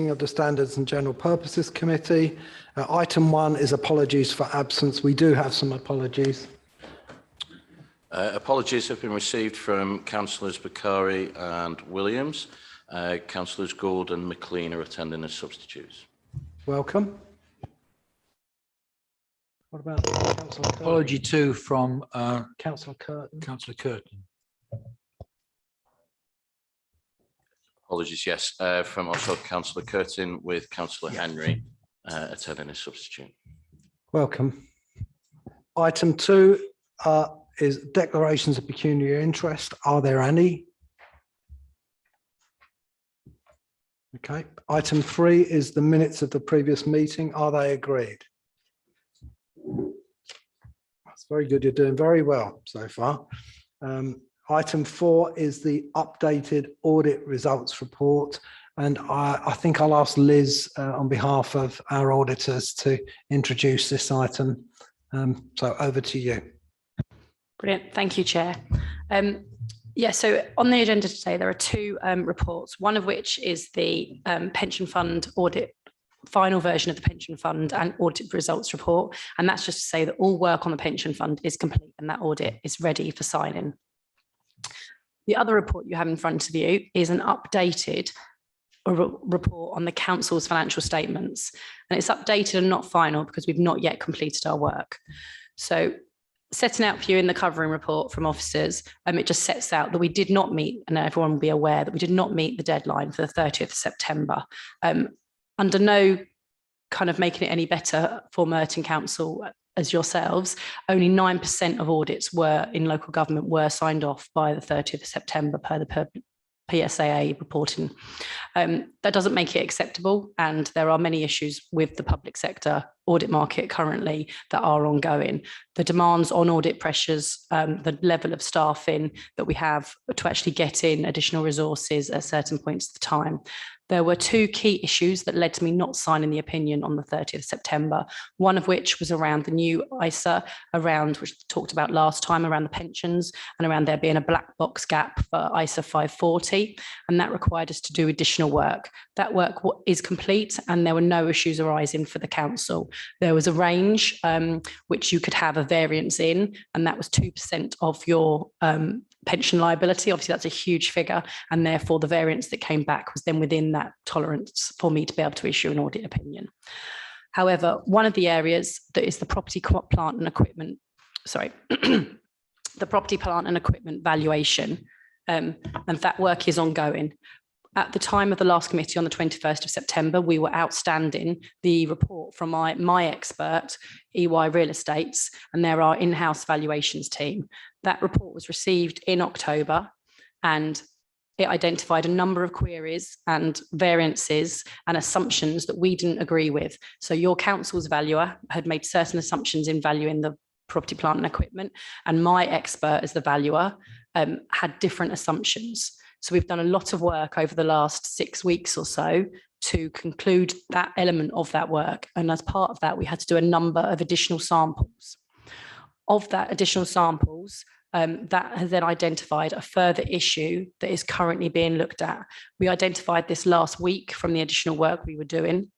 of the Standards and General Purposes Committee. Item 1 is apologies for absence. We do have some apologies. Apologies have been received from Councillors Bakari and Williams. Councillors Gould and McLean are attending as substitutes. Welcome. What about Councillor Curtin? Apology too from Councillor Curtin. Councillor Curtin. Apologies, yes, from also Councillor Curtin with Councillor Henry attending as substitute. Welcome. Item 2 is declarations of pecuniary interest. Are there any? Okay. Item 3 is the minutes of the previous meeting. Are they agreed? That's very good. You're doing very well so far. Item 4 is the updated audit results report. And I think I'll ask Liz on behalf of our auditors to introduce this item. So over to you. Brilliant. Thank you, Chair. Yeah, so on the agenda today, there are 2 reports, one of which is the pension fund audit, final version of the pension fund and audit results report. And that's just to say that all work on the pension fund is complete and that audit is ready for signing. The other report you have in front of you is an updated report on the council's financial statements. And it's updated and not final because we've not yet completed our work. So setting out for you in the covering report from officers, it just sets out that we did not meet, and everyone will be aware that we did not meet the deadline for the 30th of September. Under no kind of making it any better for Merton Council as yourselves, only 9% of audits were in local government were signed off by the 30th of September per the PSAA reporting. That doesn't make it acceptable, and there are many issues with the public sector audit market currently that are ongoing. The demands on audit pressures, the level of staffing that we have to actually get in additional resources at certain points of the time. There were 2 key issues that led to me not signing the opinion on the 30th of September, one of which was around the new ISA, which we talked about last time, around the pensions and around there being a black box gap for ISA 540, and that required us to do additional work. That work is complete and there were no issues arising for the council. There was a range which you could have a variance in, and that was 2% of your pension liability. Obviously, that's a huge figure, and therefore the variance that came back was then within that tolerance for me to be able to issue an audit opinion. However, one of the areas that is the property, plant and equipment, the property, plant and equipment valuation, and that work is ongoing. At the time of the last committee on the 21st of September, we were outstanding the report from my expert, EY Real Estates, and they're our in-house valuations team. That report was received in October, and it identified a number of queries and variances and assumptions that we didn't agree with. So your council's valuer had made certain assumptions in valuing the property, plant and equipment, and my expert as the valuer had different assumptions. So we've done a lot of work over the last 6 weeks or so to conclude that element of that work. And as part of that, we had to do a number of additional samples. Of that additional samples, that has then identified a further issue that is currently being looked at. We identified this last week from the additional work we were doing.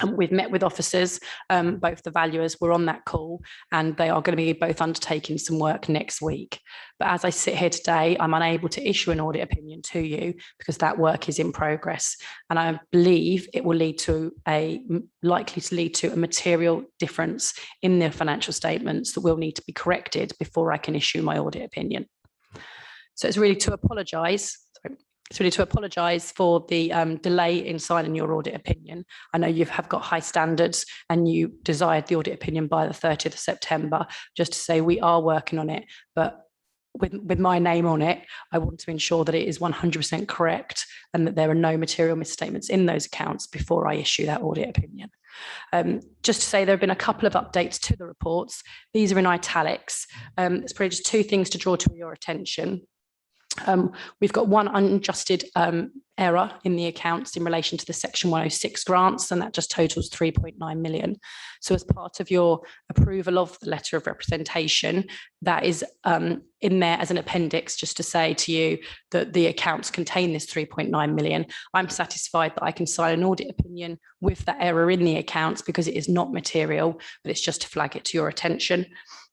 And we've met with officers, both the valuers were on that call, and they are going to be both undertaking some work next week. But as I sit here today, I'm unable to issue an audit opinion to you because that work is in progress. And I believe it will likely to lead to a material difference in the financial statements that will need to be corrected before I can issue my audit opinion. So it's really to apologise. It's really to apologise for the delay in signing your audit opinion. I know you have got high standards and you desired the audit opinion by the 30th of September, just to say we are working on it, but with my name on it, I want to ensure that it is 100% correct and that there are no material misstatements in those accounts before I issue that audit opinion. Just to say there have been a couple of updates to the reports. These are in italics. It's probably just 2 things to draw to your attention. We've got one unadjusted error in the accounts in relation to the Section 106 grants, and that just totals 3.9 million. So as part of your approval of the letter of representation, that is in there as an appendix, just to say to you that the accounts contain this 3.9 million. I'm satisfied that I can sign an audit opinion with that error in the accounts because it is not material, but it's just to flag it to your attention.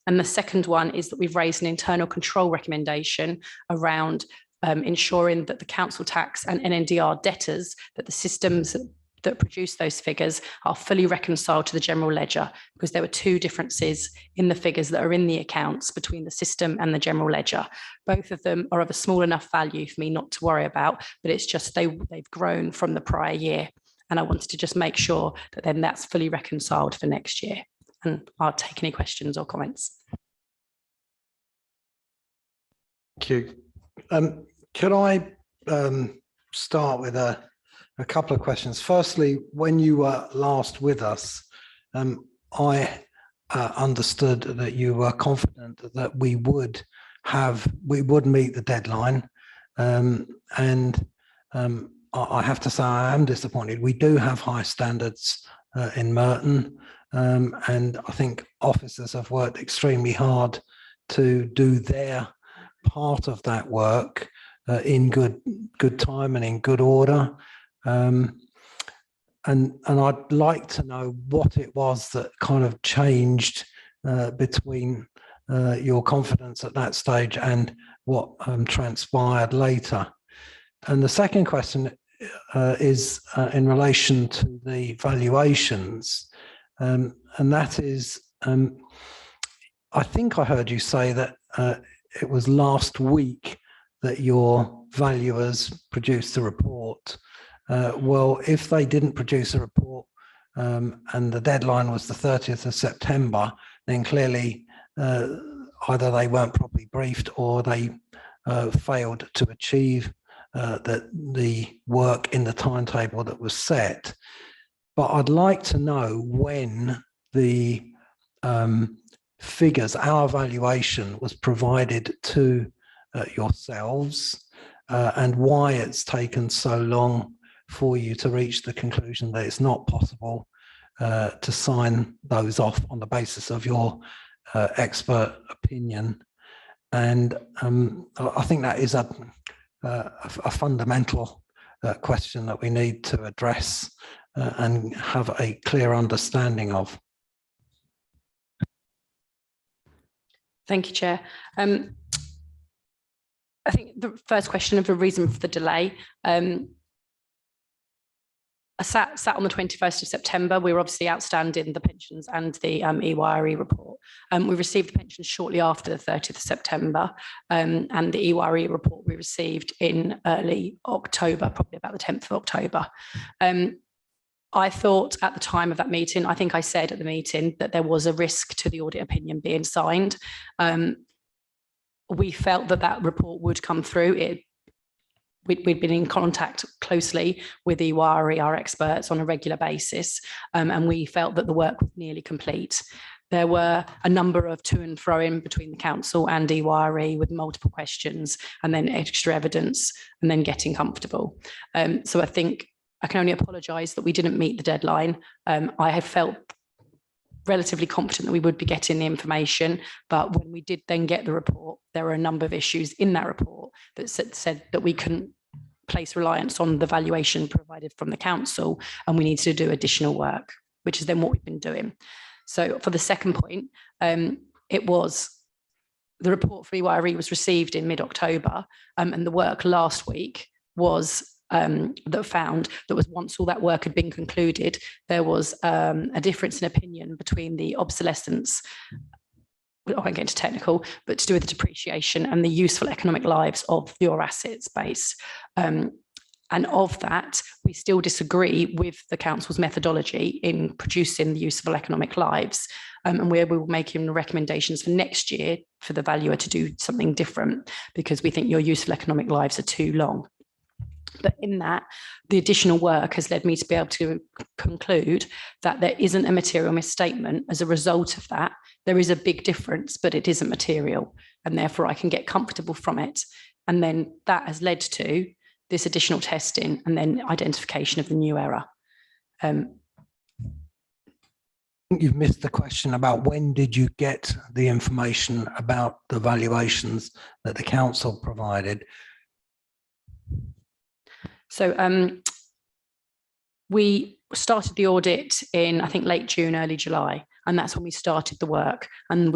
And the second one is that we've raised an internal control recommendation around ensuring that the council tax and NNDR debtors, that the systems that produce those figures are fully reconciled to the general ledger, because there were two differences in the figures that are in the accounts between the system and the general ledger. Both of them are of a small enough value for me not to worry about, but it's just they've grown from the prior year. And I wanted to just make sure that then that's fully reconciled for next year. And I'll take any questions or comments. Thank you. Could I start with a couple of questions? Firstly, when you were last with us, I understood that you were confident that we would meet the deadline. I have to say I am disappointed. We do have high standards in Merton. And I think officers have worked extremely hard to do their part of that work in good time and in good order. And I'd like to know what it was that kind of changed between your confidence at that stage and what transpired later. And the second question is in relation to the valuations. And that is, I think I heard you say that it was last week that your valuers produced a report. Well, if they didn't produce a report and the deadline was the 30th of September, then clearly either they weren't properly briefed or they failed to achieve the work in the timetable that was set. But I'd like to know when the figures, our valuation, was provided to yourselves and why it's taken so long for you to reach the conclusion that it's not possible to sign those off on the basis of your expert opinion. And I think that is a fundamental question that we need to address and have a clear understanding of. Thank you, Chair. I think the first question of the reason for the delay, I sat on the 21st of September. We were obviously outstanding the pensions and the EYRE report. We received the pensions shortly after the 30th of September, and the EYRE report we received in early October, probably about the 10th of October. I thought at the time of that meeting, I think I said at the meeting that there was a risk to the audit opinion being signed. We felt that that report would come through. We'd been in contact closely with EYRE, our experts, on a regular basis, and we felt that the work was nearly complete. There were a number of to and fro in between the council and EYRE with multiple questions and then extra evidence and then getting comfortable. So I think I can only apologise that we didn't meet the deadline. I had felt relatively confident that we would be getting the information, but when we did then get the report, there were a number of issues in that report that said that we couldn't place reliance on the valuation provided from the council and we needed to do additional work, which is then what we've been doing. So for the second point, it was the report for EYRE was received in mid-October, and the work last week was that found that was once all that work had been concluded, there was a difference in opinion between the obsolescence, I won't get into technical, but to do with the depreciation and the useful economic lives of your assets base. And of that, we still disagree with the council's methodology in producing the useful economic lives. And we will making recommendations for next year for the valuer to do something different because we think your useful economic lives are too long. But in that, the additional work has led me to be able to conclude that there isn't a material misstatement. As a result of that, there is a big difference, but it isn't material. And therefore, I can get comfortable from it And then that has led to this additional testing and then identification of the new error. You've missed the question about when did you get the information about the valuations that the council provided? So we started the audit in, I think, late June, early July, and that's when we started the work. And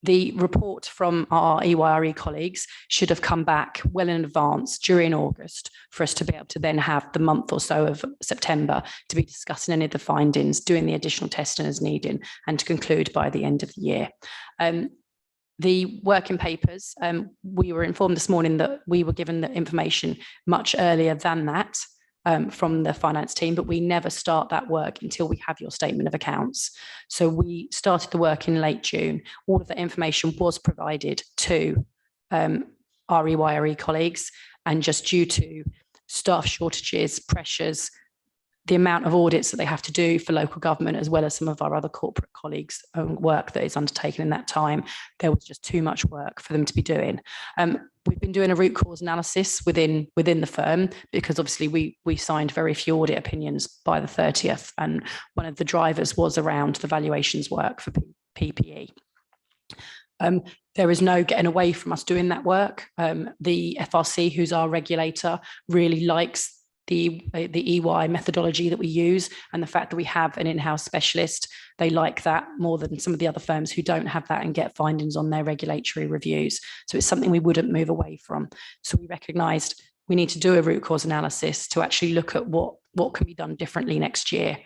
the report from our EYRE colleagues should have come back well in advance during August for us to be able to then have the month or so of September to be discussing any of the findings, doing the additional testing as needed, and to conclude by the end of the year. The working papers, we were informed this morning that we were given the information much earlier than that from the finance team, but we never start that work until we have your statement of accounts. So we started the work in late June. All of the information was provided to our EYRE colleagues, and just due to staff shortages, pressures, the amount of audits that they have to do for local government, as well as some of our other corporate colleagues' own work that is undertaken in that time, there was just too much work for them to be doing. We've been doing a root cause analysis within the firm, because obviously we signed very few audit opinions by the 30th, and one of the drivers was around the valuations work for PPE. There is no getting away from us doing that work. The FRC, who's our regulator, really likes the EY methodology that we use, and the fact that we have an in-house specialist. They like that more than some of the other firms who don't have that and get findings on their regulatory reviews. So it's something we wouldn't move away from. So we recognised we need to do a root cause analysis to actually look at what can be done differently next year.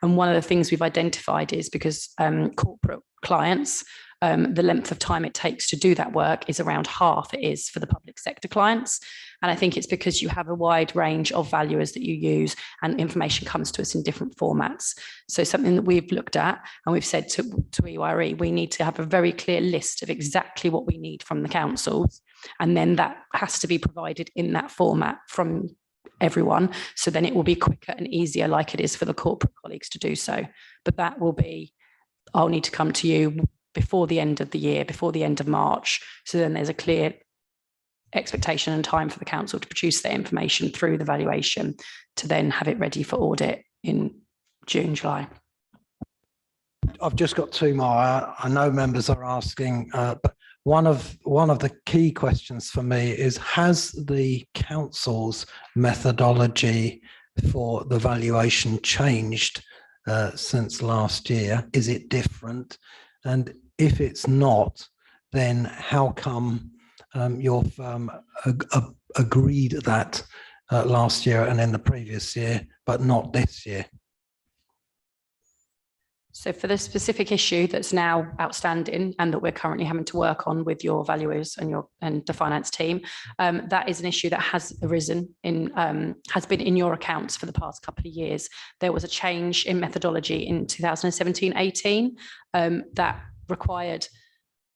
And one of the things we've identified is because corporate clients, the length of time it takes to do that work is around half it is for the public sector clients. And I think it's because you have a wide range of valuers that you use, and information comes to us in different formats. So something that we've looked at, and we've said to EYRE, we need to have a very clear list of exactly what we need from the councils. And then that has to be provided in that format from everyone. So then it will be quicker and easier, like it is for the corporate colleagues to do so. But that will be, I'll need to come to you before the end of the year, before the end of March. So then there's a clear expectation and time for the council to produce their information through the valuation to then have it ready for audit in June, July. I've just got two more. I know members are asking, but one of the key questions for me is, has the council's methodology for the valuation changed since last year? Is it different? And if it's not, then how come your firm agreed that last year and in the previous year, but not this year? So for the specific issue that's now outstanding and that we're currently having to work on with your valuers and the finance team, that is an issue that has arisen has been in your accounts for the past couple of years. There was a change in methodology in 2017-18 that required,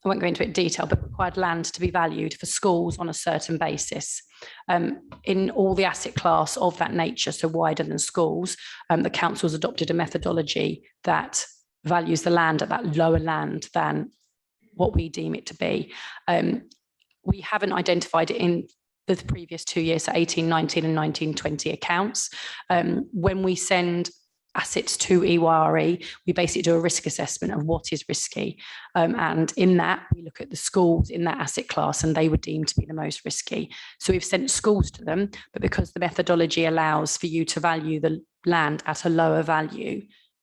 I won't go into it in detail, but required land to be valued for schools on a certain basis. In all the asset class of that nature, so wider than schools, the council's adopted a methodology that values the land at that lower land than what we deem it to be. We haven't identified it in the previous 2 years, so 18-19 and 19-20 accounts. When we send assets to EYRE, we basically do a risk assessment of what is risky. And in that, we look at the schools in that asset class, and they were deemed to be the most risky. So we've sent schools to them, but because the methodology allows for you to value the land at a lower value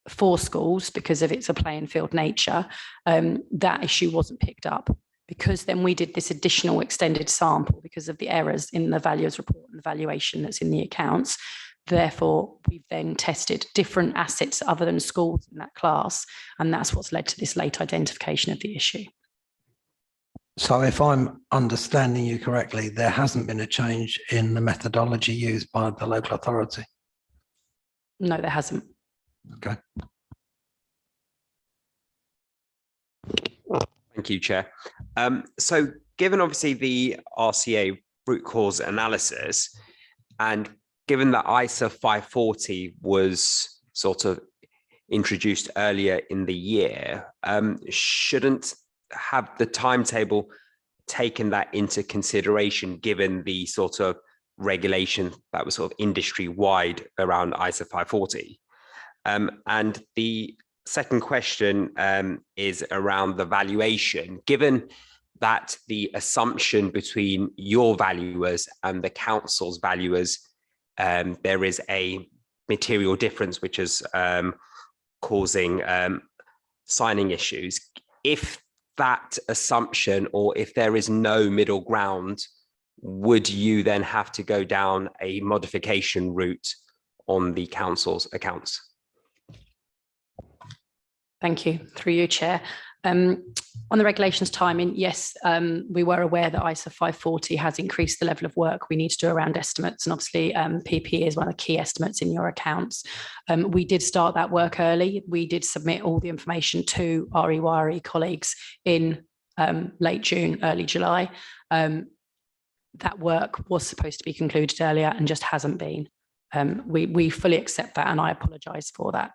for schools, because of its a playing field nature, that issue wasn't picked up. Because then we did this additional extended sample because of the errors in the valuer's report and the valuation that's in the accounts. Therefore, we've then tested different assets other than schools in that class, and that's what's led to this late identification of the issue. So if I'm understanding you correctly, there hasn't been a change in the methodology used by the local authority? No, there hasn't. Okay. Thank you, Chair. So given obviously the RCA root cause analysis, and given that ISA 540 was sort of introduced earlier in the year, shouldn't have the timetable taken that into consideration given the sort of regulation that was sort of industry wide around ISO 540? And the second question is around the valuation. Given that the assumption between your valuers and the council's valuers, there is a material difference which is causing signing issues. If that assumption, or if there is no middle ground, would you then have to go down a modification route on the council's accounts? Thank you. Through you, Chair. On the regulations timing, yes, we were aware that ISO 540 has increased the level of work we need to do around estimates, and obviously PPE is one of the key estimates in your accounts. We did start that work early. We did submit all the information to our EYRE colleagues in late June, early July. That work was supposed to be concluded earlier and just hasn't been. We fully accept that, and I apologise for that.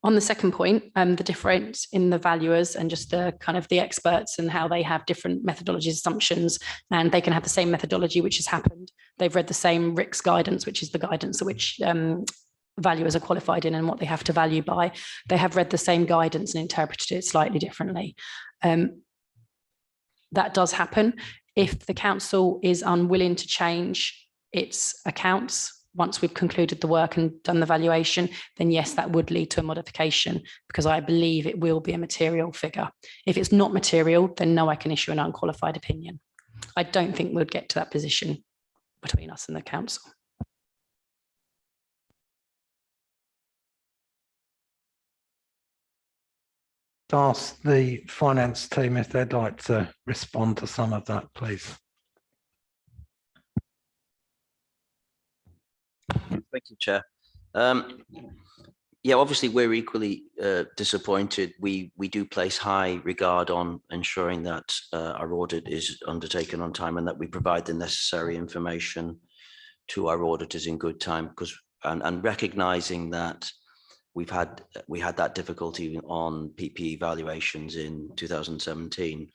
On the second point, the difference in the valuers and just the kind of the experts and how they have different methodologies, assumptions, and they can have the same methodology, which has happened. They've read the same RICS guidance, which is the guidance which valuers are qualified in and what they have to value by. They have read the same guidance and interpreted it slightly differently. That does happen. If the council is unwilling to change its accounts once we've concluded the work and done the valuation, then yes, that would lead to a modification, because I believe it will be a material figure. If it's not material, then no, I can issue an unqualified opinion. I don't think we'll get to that position between us and the council. Ask the finance team if they'd like to respond to some of that, please. Thank you, Chair. Yeah, obviously we're equally disappointed. We do place high regard on ensuring that our audit is undertaken on time and that we provide the necessary information to our auditors in good time, because and recognizing that we had that difficulty on PPE valuations in 2017.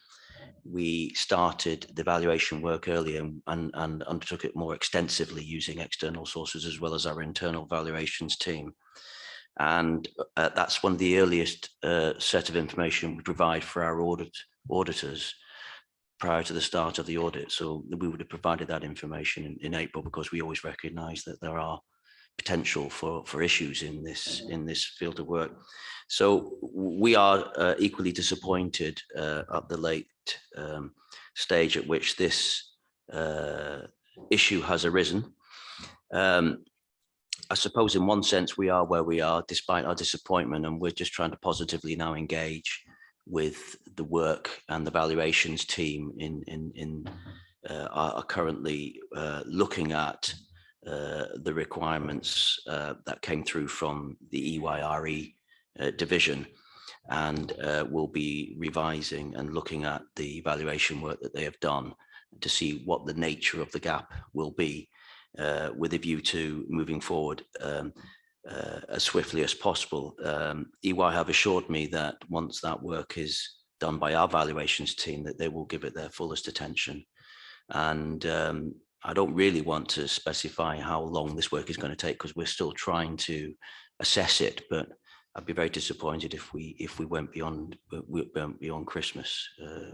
We started the valuation work earlier and undertook it more extensively using external sources as well as our internal valuations team. And that's one of the earliest set of information we provide for our auditors prior to the start of the audit. So we would have provided that information in April, because we always recognize that there are potential for issues in this field of work. So we are equally disappointed at the late stage at which this issue has arisen. I suppose in one sense we are where we are despite our disappointment, and we're just trying to positively now engage with the work and the valuations team are currently looking at the requirements that came through from the EYRE division, and we'll be revising and looking at the evaluation work that they have done to see what the nature of the gap will be, with a view to moving forward as swiftly as possible. EY have assured me that once that work is done by our valuations team, that they will give it their fullest attention. And I don't really want to specify how long this work is going to take, because we're still trying to assess it, but I'd be very disappointed if we went beyond Christmas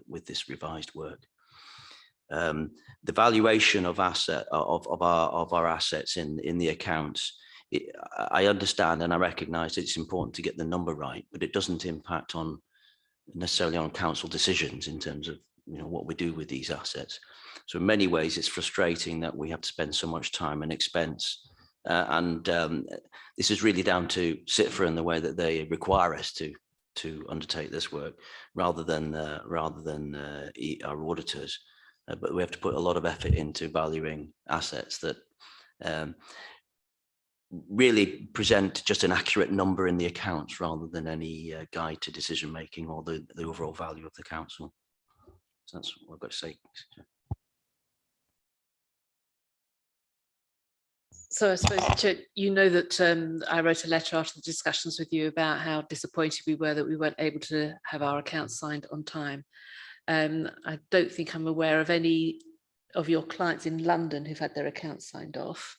with this revised work. The valuation of our assets in the accounts, I understand and I recognise it's important to get the number right, but it doesn't impact on necessarily on council decisions in terms of what we do with these assets. So in many ways, it's frustrating that we have to spend so much time and expense. This is really down to CITFA and the way that they require us to undertake this work, rather than our auditors. But we have to put a lot of effort into valuing assets that really present just an accurate number in the accounts, rather than any guide to decision making or the overall value of the council. So that's what I've got to say. So I suppose, that I wrote a letter after the discussions with you about how disappointed we were that we weren't able to have our accounts signed on time. I don't think I'm aware of any of your clients in London who've had their accounts signed off,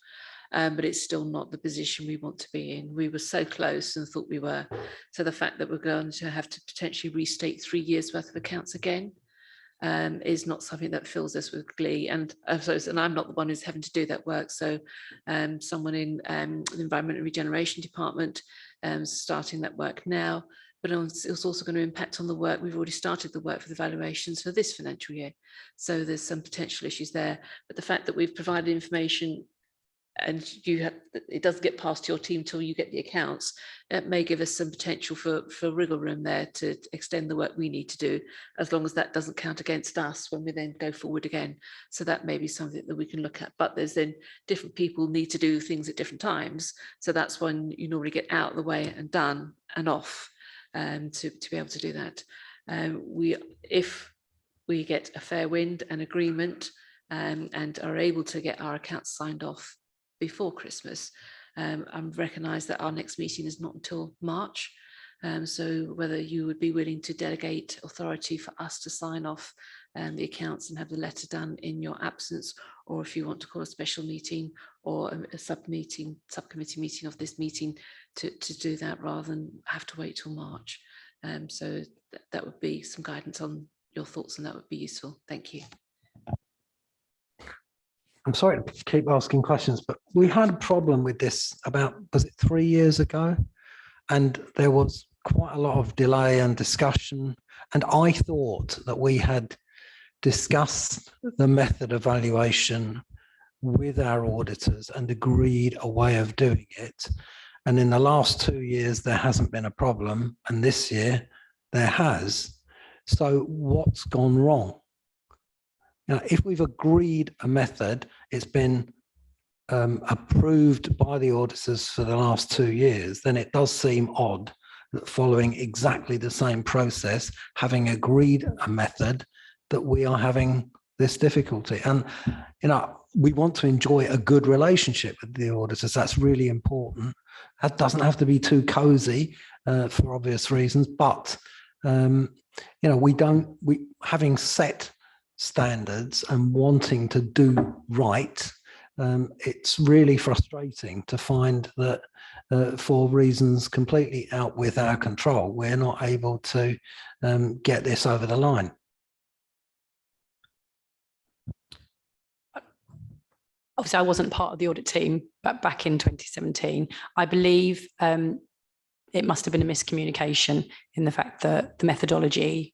but it's still not the position we want to be in. We were so close and thought we were. So the fact that we're going to have to potentially restate 3 years worth of accounts again is not something that fills us with glee. And I'm not the one who's having to do that work. So someone in the Environment and Regeneration Department starting that work now. But it's also going to impact on the work. We've already started the work for the valuations for this financial year. So there's some potential issues there. But the fact that we've provided information and it doesn't get past your team till you get the accounts, it may give us some potential for wriggle room there to extend the work we need to do, as long as that doesn't count against us when we then go forward again. So that may be something that we can look at, but there's then different people need to do things at different times. So that's when you normally get out of the way and done and off to be able to do that. If we get a fair wind and agreement and are able to get our accounts signed off before Christmas, I recognise that our next meeting is not until March. So whether you would be willing to delegate authority for us to sign off the accounts and have the letter done in your absence, or if you want to call a special meeting or a subcommittee meeting of this meeting to do that rather than have to wait till March. So that would be some guidance on your thoughts, and that would be useful. Thank you. I'm sorry to keep asking questions, but we had a problem with this about, was it 3 years ago? And there was quite a lot of delay and discussion. And I thought that we had discussed the method of valuation with our auditors and agreed a way of doing it. And in the last 2 years, there hasn't been a problem. And this year there has. So what's gone wrong? Now, if we've agreed a method, it's been approved by the auditors for the last 2 years, then it does seem odd that following exactly the same process, having agreed a method, that we are having this difficulty. And, we want to enjoy a good relationship with the auditors. That's really important. That doesn't have to be too cozy for obvious reasons, but, having set standards and wanting to do right, it's really frustrating to find that for reasons completely out with our control, we're not able to get this over the line. Obviously, I wasn't part of the audit team, but back in 2017, I believe it must have been a miscommunication in the fact that the methodology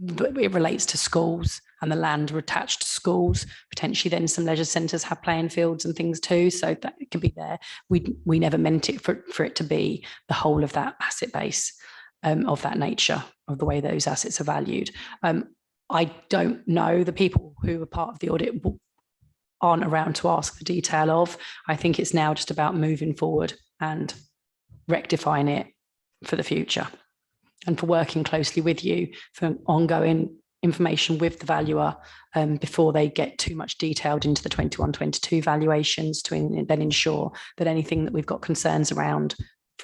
it relates to schools and the land are attached to schools. Potentially then some leisure centres have playing fields and things too, so that it can be there. We never meant it for it to be the whole of that asset base of that nature, of the way those assets are valued. I don't know, the people who are part of the audit aren't around to ask the detail of. I think it's now just about moving forward and rectifying it for the future, and for working closely with you for ongoing information with the valuer before they get too much detailed into the 21-22 valuations, to then ensure that anything that we've got concerns around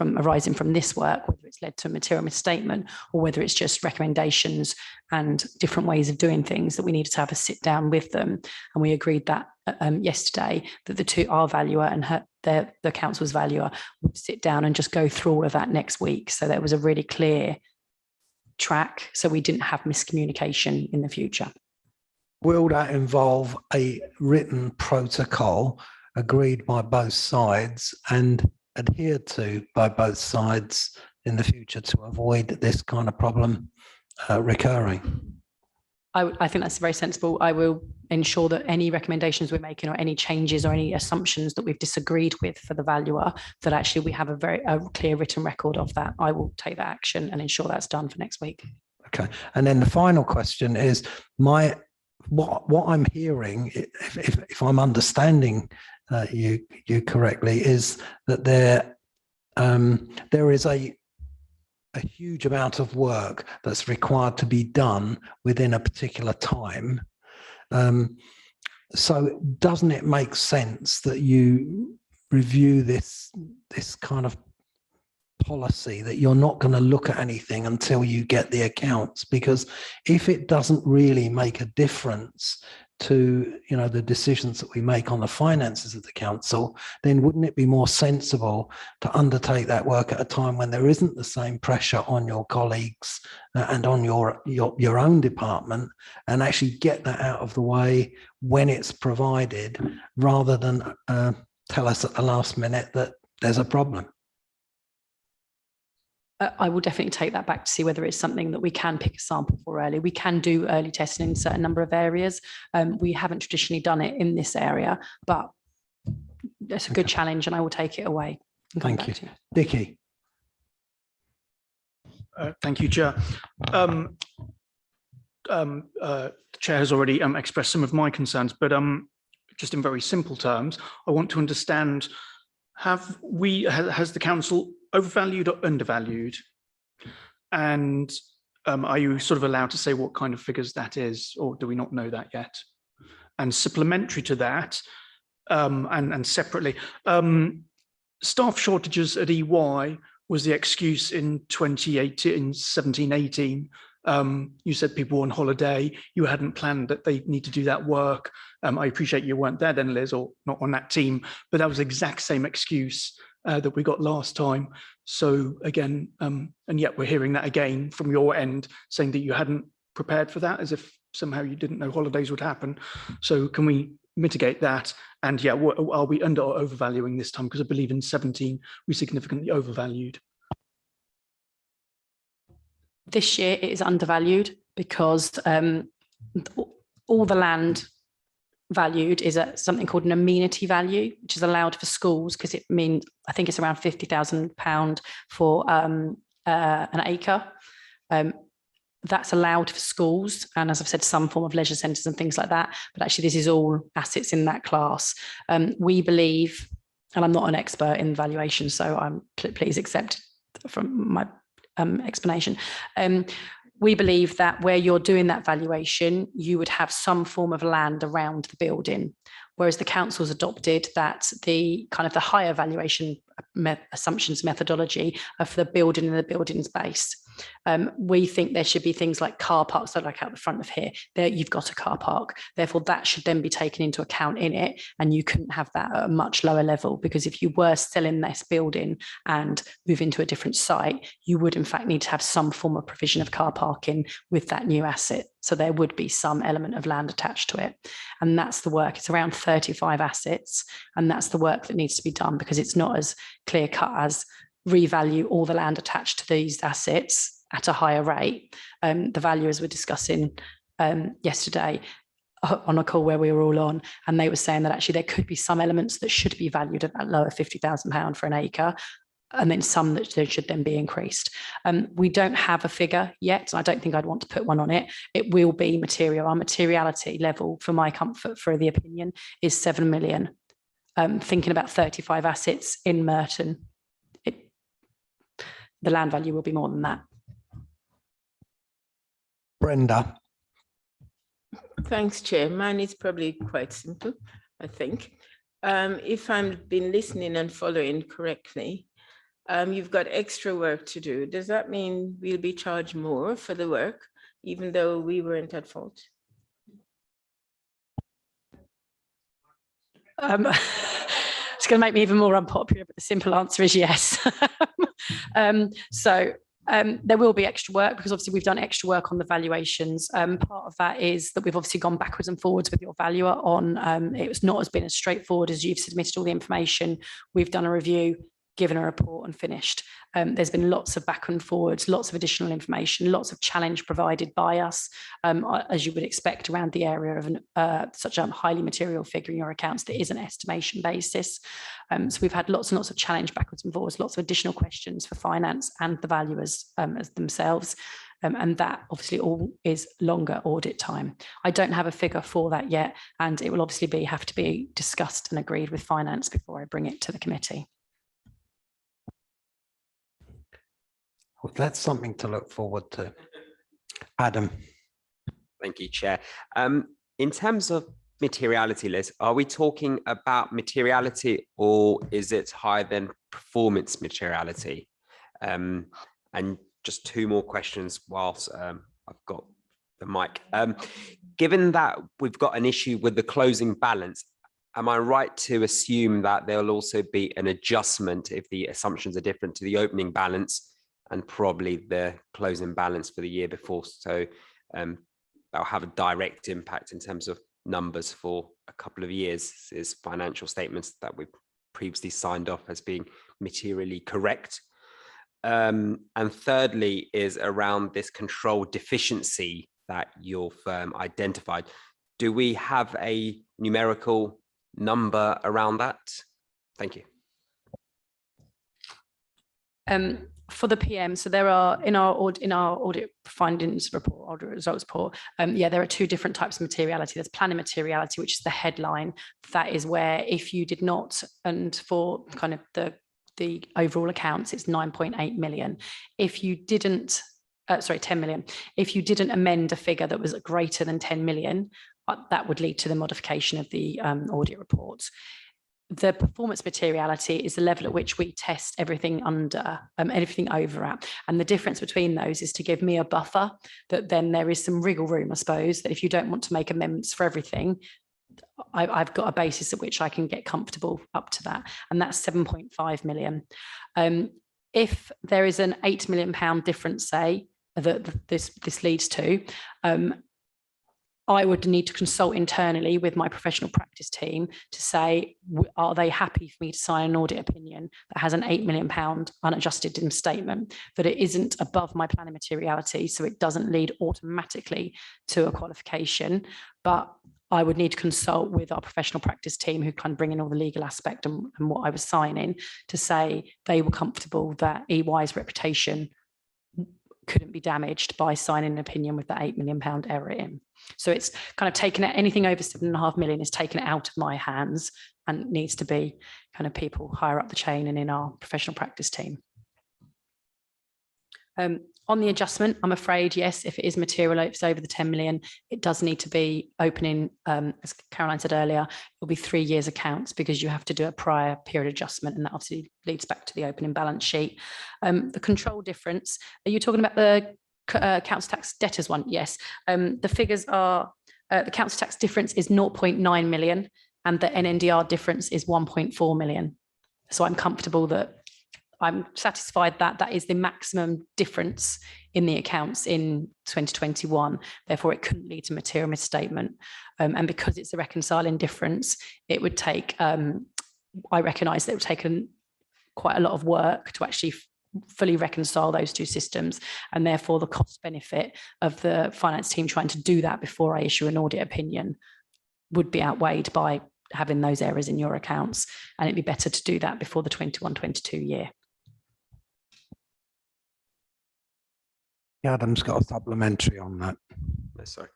arising from this work, whether it's led to a material misstatement or whether it's just recommendations and different ways of doing things, that we needed to have a sit down with them. And we agreed that yesterday, that our valuer and the council's valuer would sit down and just go through all of that next week. So there was a really clear track, so we didn't have miscommunication in the future. Will that involve a written protocol agreed by both sides and adhered to by both sides in the future to avoid this kind of problem recurring? I think that's very sensible. I will ensure that any recommendations we're making or any changes or any assumptions that we've disagreed with for the valuer, that actually we have a clear written record of that. I will take that action and ensure that's done for next week. Okay. And then the final question is what I'm hearing, if I'm understanding you correctly, is that there is a huge amount of work that's required to be done within a particular time. So doesn't it make sense that you review this kind of policy that you're not going to look at anything until you get the accounts, because if it doesn't really make a difference to, you know, the decisions that we make on the finances of the council, then wouldn't it be more sensible to undertake that work at a time when there isn't the same pressure on your colleagues and on your own department, and actually get that out of the way when it's provided, rather than tell us at the last minute that there's a problem? I will definitely take that back to see whether it's something that we can pick a sample for early. We can do early testing in a certain number of areas. We haven't traditionally done it in this area, but that's a good challenge, and I will take it away. Thank you. Dickie. Thank you, Chair. The Chair has already expressed some of my concerns, but just in very simple terms, I want to understand, has the council overvalued or undervalued? And are you sort of allowed to say what kind of figures that is, or do we not know that yet? And supplementary to that, and separately, staff shortages at EY was the excuse in 2018, in 17-18. You said people were on holiday, you hadn't planned that they need to do that work. I appreciate you weren't there then, Liz, or not on that team, but that was the exact same excuse that we got last time. So again, and yet we're hearing that again from your end, saying that you hadn't prepared for that, as if somehow you didn't know holidays would happen. So can we mitigate that? And yeah, are we under or overvaluing this time? Because I believe in 17, we significantly overvalued. This year it is undervalued because all the land valued is at something called an amenity value, which is allowed for schools, because it means, I think it's around £50,000 for an acre. That's allowed for schools, and as I've said, some form of leisure centres and things like that, but actually this is all assets in that class. We believe, and I'm not an expert in valuation, so I'm please accept from my explanation. We believe that where you're doing that valuation, you would have some form of land around the building, whereas the council's adopted that the kind of the higher valuation assumptions methodology are for the building and the building's base. We think there should be things like car parks, so like out the front of here, there you've got a car park, therefore that should then be taken into account in it, and you couldn't have that at a much lower level, because if you were selling this building and move into a different site, you would in fact need to have some form of provision of car parking with that new asset. So there would be some element of land attached to it, and that's the work. It's around 35 assets, and that's the work that needs to be done, because it's not as clear cut as revalue all the land attached to these assets at a higher rate. The valuers were discussing yesterday on a call where we were all on, and they were saying that actually there could be some elements that should be valued at that lower £50,000 for an acre, and then some that should then be increased. We don't have a figure yet, and I don't think I'd want to put one on it. It will be material. Our materiality level, for my comfort, for the opinion, is 7 million. Thinking about 35 assets in Merton, the land value will be more than that. Brenda. Thanks, Chair. Mine is probably quite simple, I think. If I've been listening and following correctly, you've got extra work to do. Does that mean we'll be charged more for the work, even though we weren't at fault? It's going to make me even more unpopular, but the simple answer is yes. There will be extra work, because obviously we've done extra work on the valuations. Part of that is that we've obviously gone backwards and forwards with your valuer on, it's not as been as straightforward as you've submitted all the information. We've done a review, given a report and finished. There's been lots of back and forwards, lots of additional information, lots of challenge provided by us, as you would expect around the area of such a highly material figure in your accounts that is an estimation basis. So we've had lots and lots of challenge backwards and forwards, lots of additional questions for finance and the valuers as themselves. And that obviously all is longer audit time. I don't have a figure for that yet, and it will obviously have to be discussed and agreed with finance before I bring it to the committee. Well, that's something to look forward to. Adam. Thank you, Chair. In terms of materiality, Liz, are we talking about materiality, or is it higher than performance materiality? And just two more questions whilst I've got the mic. Given that we've got an issue with the closing balance, am I right to assume that there'll also be an adjustment if the assumptions are different to the opening balance and probably the closing balance for the year before? So that'll have a direct impact in terms of numbers for a couple of years, is financial statements that we've previously signed off as being materially correct. And thirdly is around this control deficiency that your firm identified. Do we have a numerical number around that? Thank you. For the PM, so there are in our audit findings report, audit results report, yeah, there are two different types of materiality. There's planning materiality, which is the headline. That is where if you did not, and for kind of the overall accounts, it's 9.8 million. If you didn't, 10 million. If you didn't amend a figure that was greater than 10 million, that would lead to the modification of the audit reports. The performance materiality is the level at which we test everything under, everything over at. And the difference between those is to give me a buffer that then there is some wriggle room, I suppose, that if you don't want to make amendments for everything, I've got a basis at which I can get comfortable up to that. And that's 7.5 million. If there is an £8 million difference, say, that this leads to, I would need to consult internally with my professional practice team to say, are they happy for me to sign an audit opinion that has an £8 million unadjusted statement, that it isn't above my planning materiality, so it doesn't lead automatically to a qualification. But I would need to consult with our professional practice team who kind of bring in all the legal aspect and what I was signing to say they were comfortable that EY's reputation couldn't be damaged by signing an opinion with that £8 million error in. So it's kind of taken it, anything over 7.5 million is taken out of my hands and needs to be kind of people higher up the chain and in our professional practice team. On the adjustment, I'm afraid, yes, if it is material, if it's over the 10 million, it does need to be opening, as Caroline said earlier, it'll be 3 years accounts because you have to do a prior period adjustment, and that obviously leads back to the opening balance sheet. The control difference, are you talking about the council tax debtors one? Yes. The figures are, the council tax difference is 0.9 million and the NNDR difference is 1.4 million. So I'm comfortable that I'm satisfied that that is the maximum difference in the accounts in 2021. Therefore, it couldn't lead to material misstatement. And because it's a reconciling difference, it would take, I recognise that it would take quite a lot of work to actually fully reconcile those two systems. And therefore, the cost benefit of the finance team trying to do that before I issue an audit opinion would be outweighed by having those errors in your accounts. And it'd be better to do that before the 21-22 year. Adam's got a supplementary on that. No, sorry.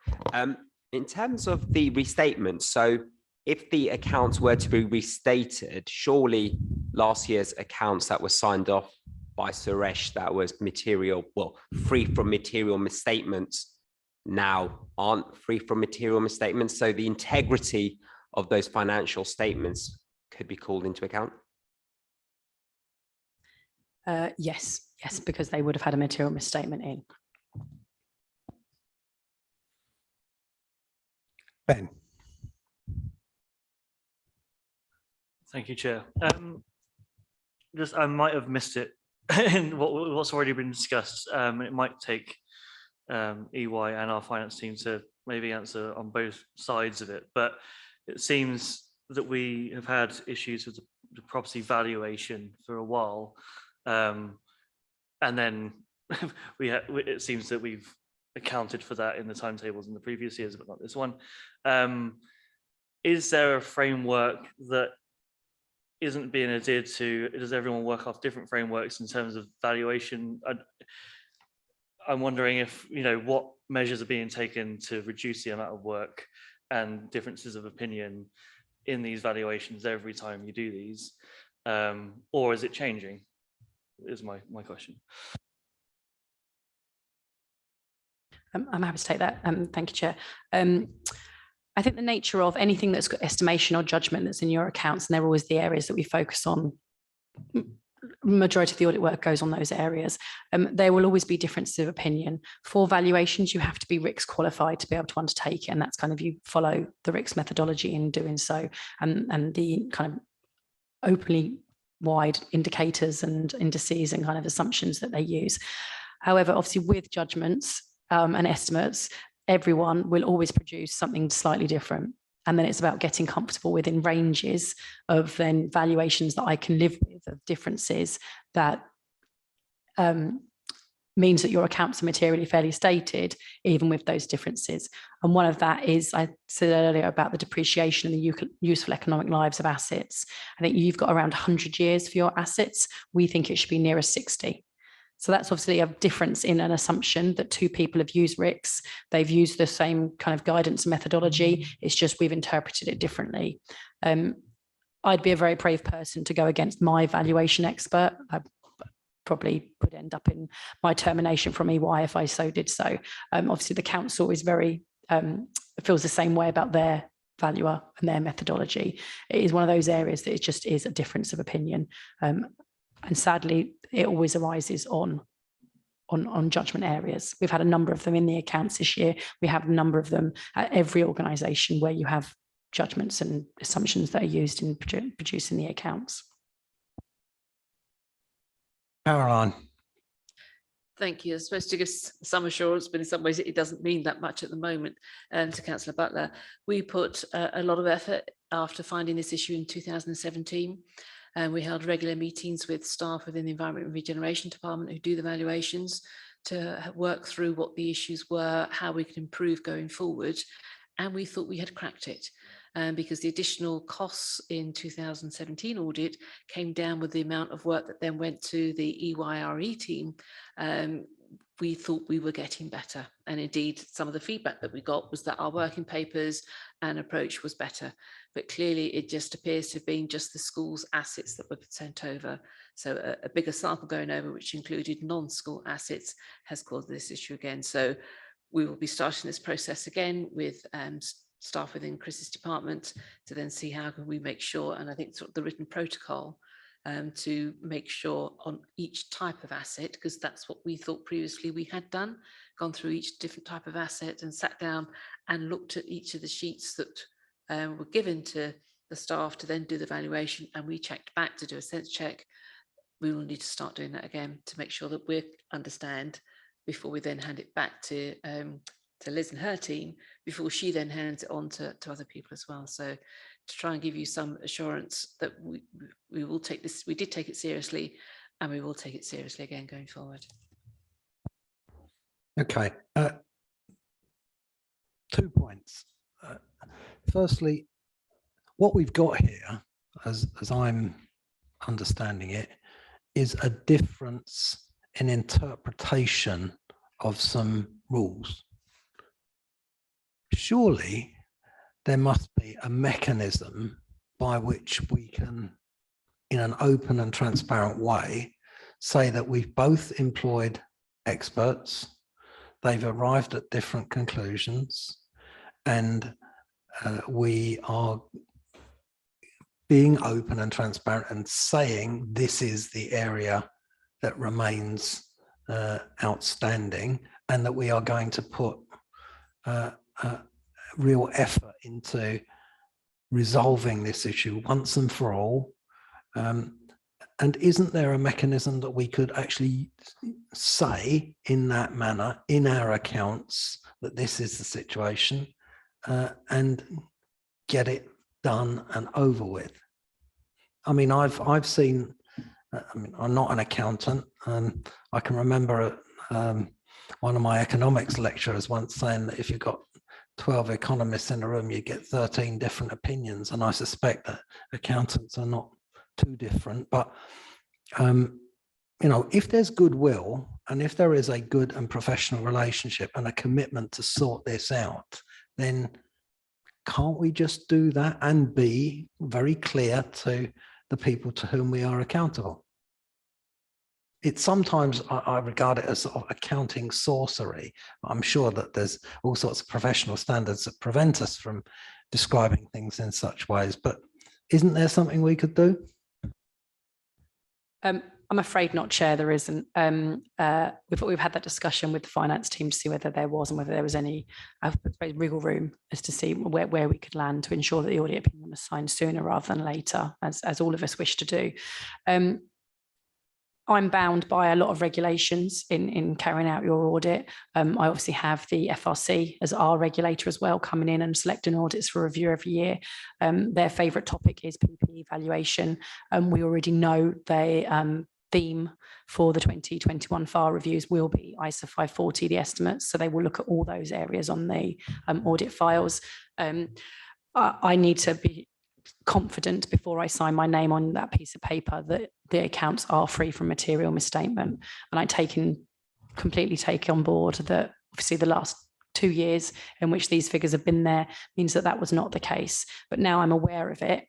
In terms of the restatement, so if the accounts were to be restated, surely last year's accounts that were signed off by Suresh that was material, well, free from material misstatements now aren't free from material misstatements. So the integrity of those financial statements could be called into account. Yes, because they would have had a material misstatement in. Ben. Thank you, Chair. Just I might have missed it in what's already been discussed. It might take EY and our finance team to maybe answer on both sides of it, but it seems that we have had issues with the property valuation for a while. And then it seems that we've accounted for that in the timetables in the previous years, but not this one. Is there a framework that isn't being adhered to? Does everyone work off different frameworks in terms of valuation? I'm wondering if, what measures are being taken to reduce the amount of work and differences of opinion in these valuations every time you do these, or is it changing? Is my question. I'm happy to take that. Thank you, Chair. I think the nature of anything that's got estimation or judgment that's in your accounts, and they're always the areas that we focus on majority of the audit work goes on those areas. There will always be differences of opinion. For valuations, you have to be RICS qualified to be able to undertake it, and that's kind of, you follow the RICS methodology in doing so, and the kind of openly wide indicators and indices and kind of assumptions that they use. However, obviously with judgments and estimates, everyone will always produce something slightly different. And then it's about getting comfortable within ranges of then valuations that I can live with, of differences that means that your accounts are materially fairly stated, even with those differences. And one of that is, I said earlier about the depreciation and the useful economic lives of assets. I think you've got around 100 years for your assets. We think it should be nearer 60. So that's obviously a difference in an assumption that two people have used RICS. They've used the same kind of guidance and methodology. It's just we've interpreted it differently. I'd be a very brave person to go against my valuation expert. I probably could end up in my termination from EY if I so did so. Obviously, the council is very, feels the same way about their valuer and their methodology. It is one of those areas that it just is a difference of opinion. And sadly, it always arises on judgment areas. We've had a number of them in the accounts this year. We have a number of them at every organisation where you have judgments and assumptions that are used in producing the accounts. Caroline. Thank you. I was supposed to give some assurance, but in some ways it doesn't mean that much at the moment. To Councillor Butler, we put a lot of effort after finding this issue in 2017. And we held regular meetings with staff within the Environment and Regeneration Department who do the valuations to work through what the issues were, how we could improve going forward. And we thought we had cracked it. Because the additional costs in 2017 audit came down with the amount of work that then went to the EYRE team. We thought we were getting better. And indeed, some of the feedback that we got was that our working papers and approach was better. But clearly, it just appears to have been just the school's assets that were sent over. So a bigger sample going over, which included non-school assets, has caused this issue again. So we will be starting this process again with staff within Chris's department to then see how can we make sure, and I think sort of the written protocol to make sure on each type of asset, because that's what we thought previously we had done, gone through each different type of asset and sat down and looked at each of the sheets that were given to the staff to then do the valuation, and we checked back to do a sense check. We will need to start doing that again to make sure that we understand before we then hand it back to Liz and her team, before she then hands it on to other people as well. So to try and give you some assurance that we will take this, we did take it seriously, and we will take it seriously again going forward. Okay, 2 points. Firstly, what we've got here, as I'm understanding it, is a difference in interpretation of some rules. Surely there must be a mechanism by which we can, in an open and transparent way, say that we've both employed experts, they've arrived at different conclusions, and we are being open and transparent and saying this is the area that remains outstanding, and that we are going to put real effort into resolving this issue once and for all. And isn't there a mechanism that we could actually say in that manner in our accounts that this is the situation, and get it done and over with? I mean, I've seen, I mean, I'm not an accountant, and I can remember one of my economics lecturers once saying that if you've got 12 economists in a room, you get 13 different opinions. And I suspect that accountants are not too different. But, you know, if there's goodwill, and if there is a good and professional relationship and a commitment to sort this out, then can't we just do that and be very clear to the people to whom we are accountable? It's sometimes, I regard it as sort of accounting sorcery. I'm sure that there's all sorts of professional standards that prevent us from describing things in such ways, but isn't there something we could do? I'm afraid not, Chair, there isn't. We've had that discussion with the finance team to see whether there was and whether there was any wriggle room as to see where we could land to ensure that the audit opinion was signed sooner rather than later, as all of us wish to do. I'm bound by a lot of regulations in carrying out your audit. I obviously have the FRC as our regulator as well, coming in and selecting audits for review every year. Their favourite topic is PPE valuation. We already know they theme for the 2021 FAR reviews will be ISA 540, the estimates. So they will look at all those areas on the audit files. I need to be confident before I sign my name on that piece of paper that the accounts are free from material misstatement. And I completely take on board that obviously the last 2 years in which these figures have been there means that that was not the case. But now I'm aware of it.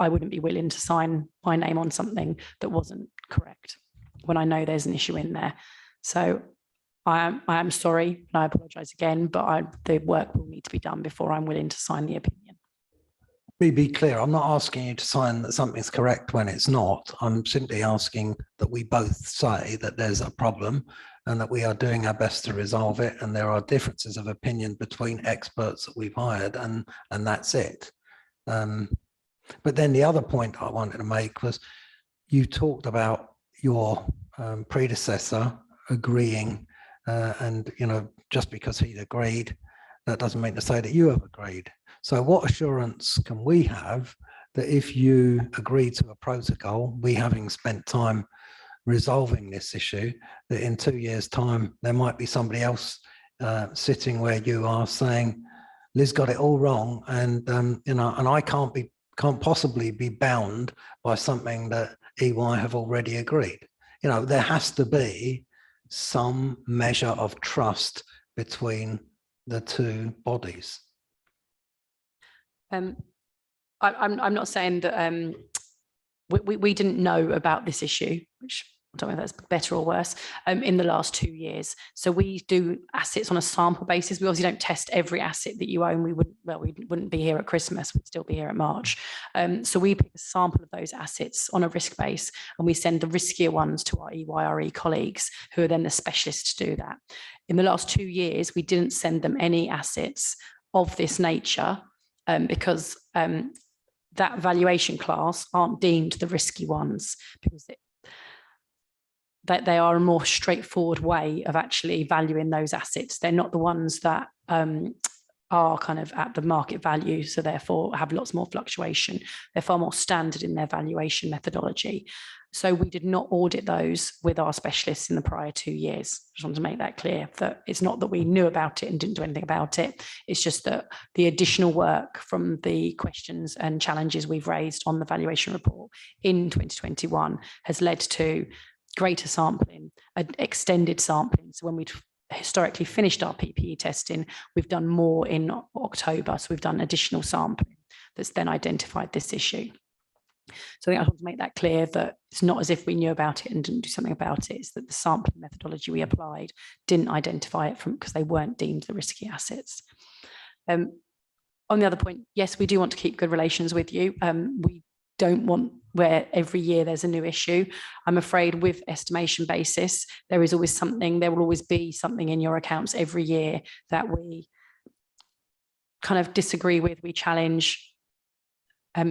I wouldn't be willing to sign my name on something that wasn't correct when I know there's an issue in there. So I am sorry, and I apologise again, but the work will need to be done before I'm willing to sign the opinion. Be clear, I'm not asking you to sign that something's correct when it's not. I'm simply asking that we both say that there's a problem and that we are doing our best to resolve it. And there are differences of opinion between experts that we've hired, and that's it. But then the other point I wanted to make was you talked about your predecessor agreeing, and just because he'd agreed, that doesn't mean to say that you have agreed. So what assurance can we have that if you agree to a protocol, we having spent time resolving this issue, that in 2 years' time there might be somebody else sitting where you are saying, Liz got it all wrong, and and I can't possibly be bound by something that EY have already agreed. There has to be some measure of trust between the two bodies. I'm not saying that we didn't know about this issue, which I don't know if that's better or worse, in the last 2 years. So we do assets on a sample basis. We obviously don't test every asset that you own. We wouldn't be here at Christmas. We'd still be here at March. So we pick a sample of those assets on a risk base, and we send the riskier ones to our EYRE colleagues, who are then the specialists to do that. In the last 2 years, we didn't send them any assets of this nature because that valuation class aren't deemed the risky ones, because that they are a more straightforward way of actually valuing those assets. They're not the ones that are kind of at the market value, so therefore have lots more fluctuation. They're far more standard in their valuation methodology. So we did not audit those with our specialists in the prior 2 years. I just want to make that clear, that it's not that we knew about it and didn't do anything about it. It's just that the additional work from the questions and challenges we've raised on the valuation report in 2021 has led to greater sampling, extended sampling. So when we'd historically finished our PPE testing, we've done more in October. So we've done additional sampling that's then identified this issue. So I think I want to make that clear, that it's not as if we knew about it and didn't do something about it. It's that the sampling methodology we applied didn't identify it because they weren't deemed the risky assets. On the other point, yes, we do want to keep good relations with you. We don't want where every year there's a new issue. I'm afraid with estimation basis, there will always be something in your accounts every year that we kind of disagree with, we challenge.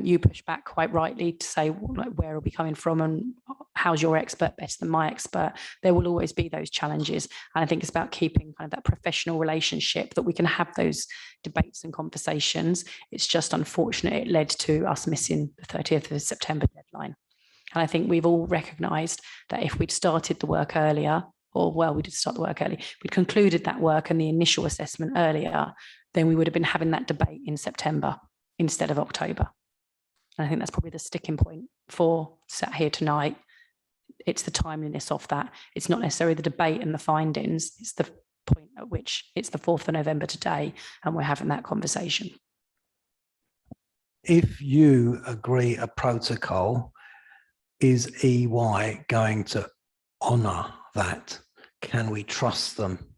You push back quite rightly to say, well, where are we coming from and how's your expert better than my expert? There will always be those challenges. And I think it's about keeping kind of that professional relationship, that we can have those debates and conversations. It's just unfortunate it led to us missing the 30th of September deadline. And I think we've all recognised that if we'd started the work earlier, we did start the work early, we'd concluded that work and the initial assessment earlier, then we would have been having that debate in September instead of October. And I think that's probably the sticking point for sat here tonight. It's the timeliness of that. It's not necessarily the debate and the findings. It's the point at which it's the 4th of November today, and we're having that conversation. If you agree a protocol, is EY going to honour that? Can we trust them?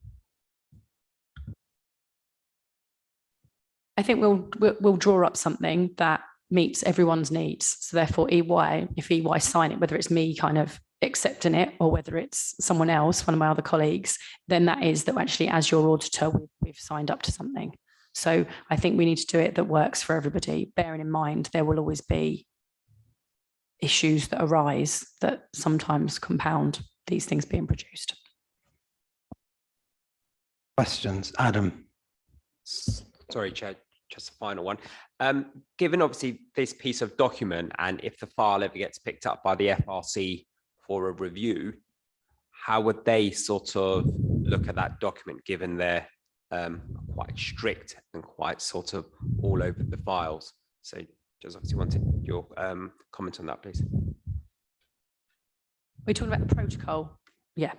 I think we'll draw up something that meets everyone's needs. So therefore EY, if EY sign it, whether it's me kind of accepting it or whether it's someone else, one of my other colleagues, then that is that actually as your auditor, we've signed up to something. So I think we need to do it that works for everybody, bearing in mind there will always be issues that arise that sometimes compound these things being produced. Questions, Adam? Sorry, Chair, just a final one. Given obviously this piece of document, and if the file ever gets picked up by the FRC for a review, how would they sort of look at that document, given they're quite strict and quite sort of all over the files? So just obviously wanted your comment on that, please. We're talking about the protocol. Yeah.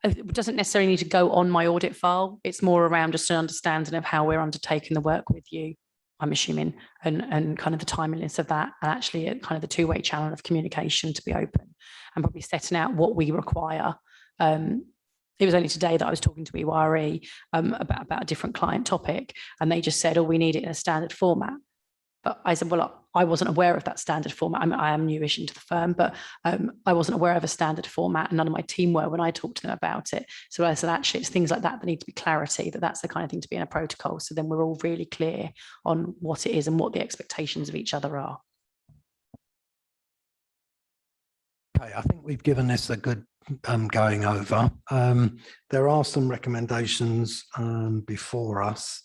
It doesn't necessarily need to go on my audit file. It's more around just an understanding of how we're undertaking the work with you, I'm assuming, and kind of the timeliness of that, and actually kind of the two-way channel of communication to be open, and probably setting out what we require. It was only today that I was talking to EYRE about a different client topic, and they just said, oh, we need it in a standard format. But I said, well, I wasn't aware of that standard format. I am newish into the firm, but I wasn't aware of a standard format, and none of my team were when I talked to them about it. So I said, actually, it's things like that that need to be clarity, that's the kind of thing to be in a protocol. So then we're all really clear on what it is and what the expectations of each other are. Okay, I think we've given this a good going over. There are some recommendations before us.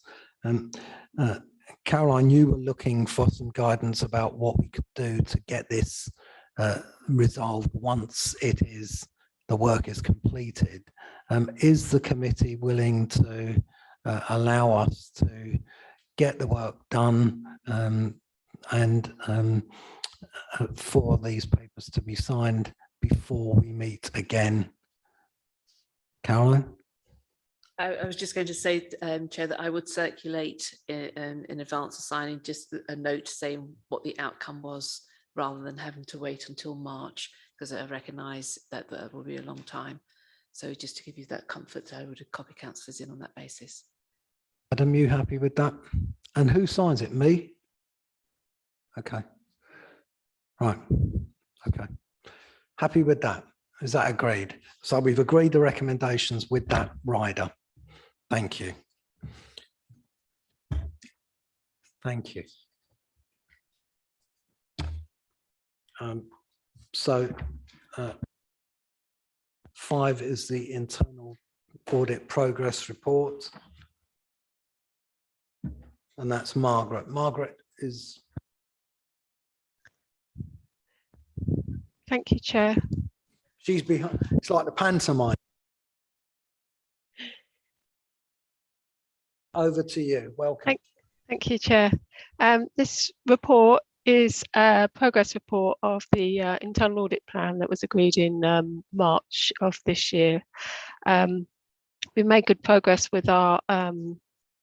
Caroline, you were looking for some guidance about what we could do to get this resolved once the work is completed. Is the committee willing to allow us to get the work done and for these papers to be signed before we meet again? Caroline? I was just going to say, Chair, that I would circulate in advance of signing just a note saying what the outcome was, rather than having to wait until March, because I recognise that that will be a long time. So just to give you that comfort, I would copy councillors in on that basis. Adam, you happy with that? And who signs it? Me? Okay. Right. Okay. Happy with that? Is that agreed? So we've agreed the recommendations with that rider. Thank you. Thank you. So 5 is the internal audit progress report. And that's Margaret. Margaret is. Thank you, Chair. She's behind. It's like the pantomime. Over to you. Welcome. Thank you, Chair. This report is a progress report of the internal audit plan that was agreed in March of this year. We've made good progress with our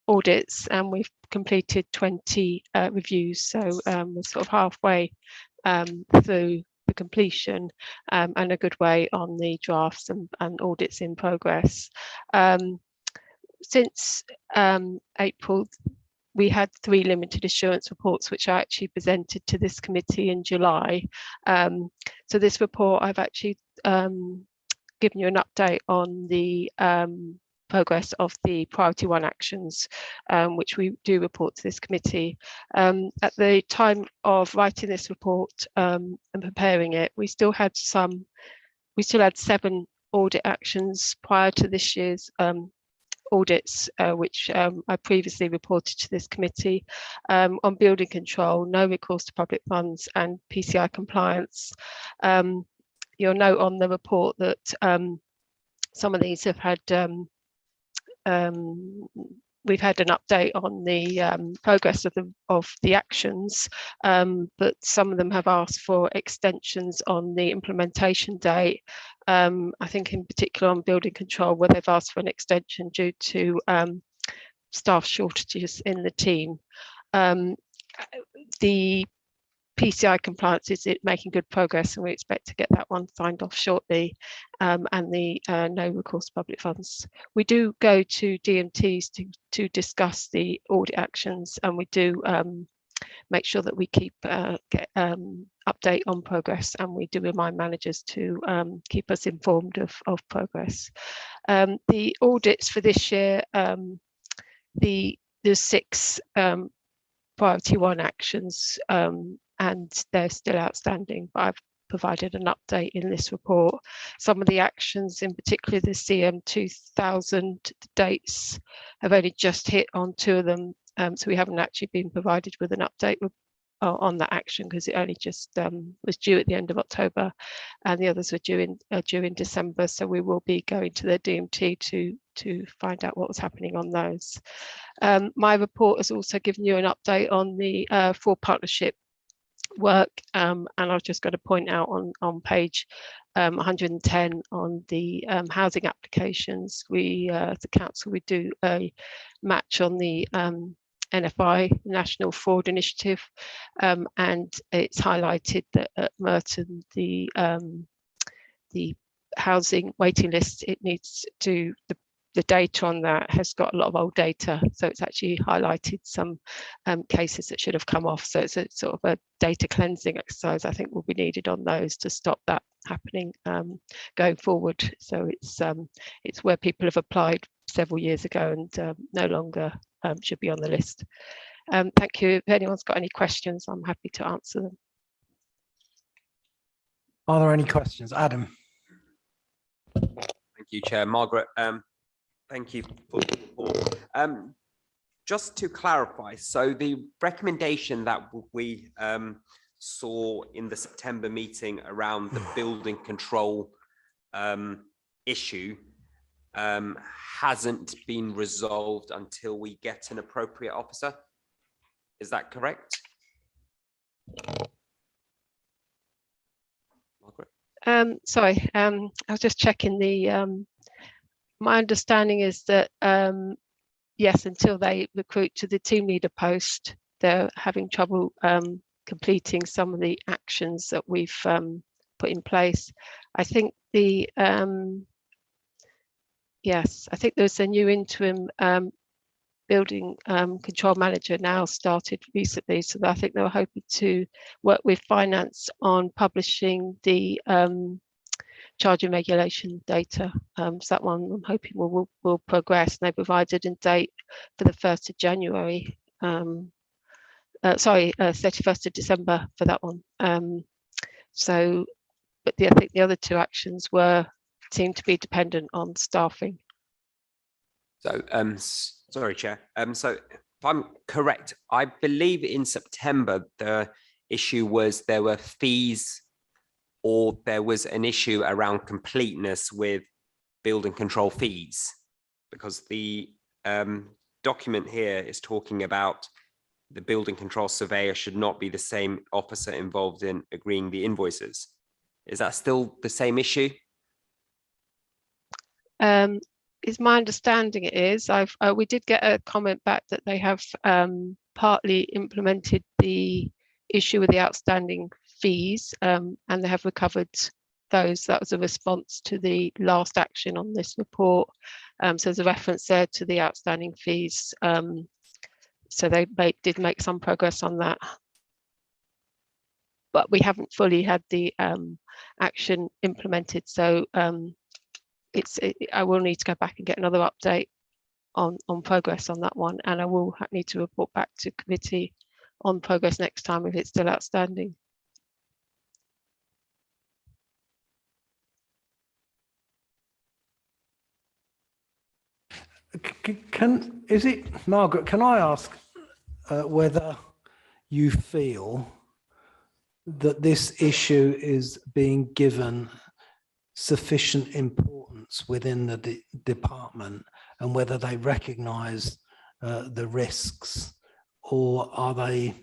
audits, and we've completed 20 reviews. So we're sort of halfway through the completion and a good way on the drafts and audits in progress. Since April, we had 3 limited assurance reports, which I actually presented to this committee in July. So this report, I've actually given you an update on the progress of the priority 1 actions, which we do report to this committee. At the time of writing this report and preparing it, we still had 7 audit actions prior to this year's audits, which I previously reported to this committee on building control, no recourse to public funds, and PCI compliance. You'll note on the report that some of these have had we've had an update on the progress of the actions, but some of them have asked for extensions on the implementation date. I think in particular on building control, where they've asked for an extension due to staff shortages in the team. The PCI compliance is making good progress, and we expect to get that one signed off shortly, and the no recourse to public funds. We do go to DMTs to discuss the audit actions, and we do make sure that we keep get update on progress, and we do remind managers to keep us informed of progress. The audits for this year, there's 6 priority 1 actions, and they're still outstanding, but I've provided an update in this report. Some of the actions, in particular the CM 2000 dates, have only just hit on 2 of them, so we haven't actually been provided with an update on that action because it only just was due at the end of October, and the others were due in December. So we will be going to the DMT to find out what was happening on those. My report has also given you an update on the 4 partnership work, and I was just going to point out on page 110 on the housing applications, we the council, we do a match on the NFI, National Fraud Initiative, and it's highlighted that at Merton the housing waiting list, it needs to the data on that has got a lot of old data, so it's actually highlighted some cases that should have come off. So it's a sort of a data cleansing exercise I think will be needed on those to stop that happening going forward. So it's where people have applied several years ago and no longer should be on the list. Thank you. If anyone's got any questions, I'm happy to answer them. Are there any questions? Adam. Thank you, Chair. Margaret, thank you for the report. Just to clarify, so the recommendation that we saw in the September meeting around the building control issue hasn't been resolved until we get an appropriate officer. Is that correct? Margaret? Sorry, I was just checking the my understanding is that yes, until they recruit to the team leader post, they're having trouble completing some of the actions that we've put in place. I think the yes, I think there's a new interim building control manager now started recently, so I think they were hoping to work with finance on publishing the charge and regulation data. So that one I'm hoping will progress. And they provided a date for the 1st of January. 31st of December for that one. So, but I think the other 2 actions seemed to be dependent on staffing. So, sorry, Chair. So if I'm correct, I believe in September the issue was there were fees, or there was an issue around completeness with building control fees, because the document here is talking about the building control surveyor should not be the same officer involved in agreeing the invoices. Is that still the same issue? Is my understanding it is. We did get a comment back that they have partly implemented the issue with the outstanding fees, and they have recovered those. That was a response to the last action on this report. So there's a reference there to the outstanding fees. So they did make some progress on that, but we haven't fully had the action implemented. So I will need to go back and get another update on progress on that one, and I will need to report back to committee on progress next time if it's still outstanding. Margaret, can I ask whether you feel that this issue is being given sufficient importance within the department, and whether they recognise the risks, or are they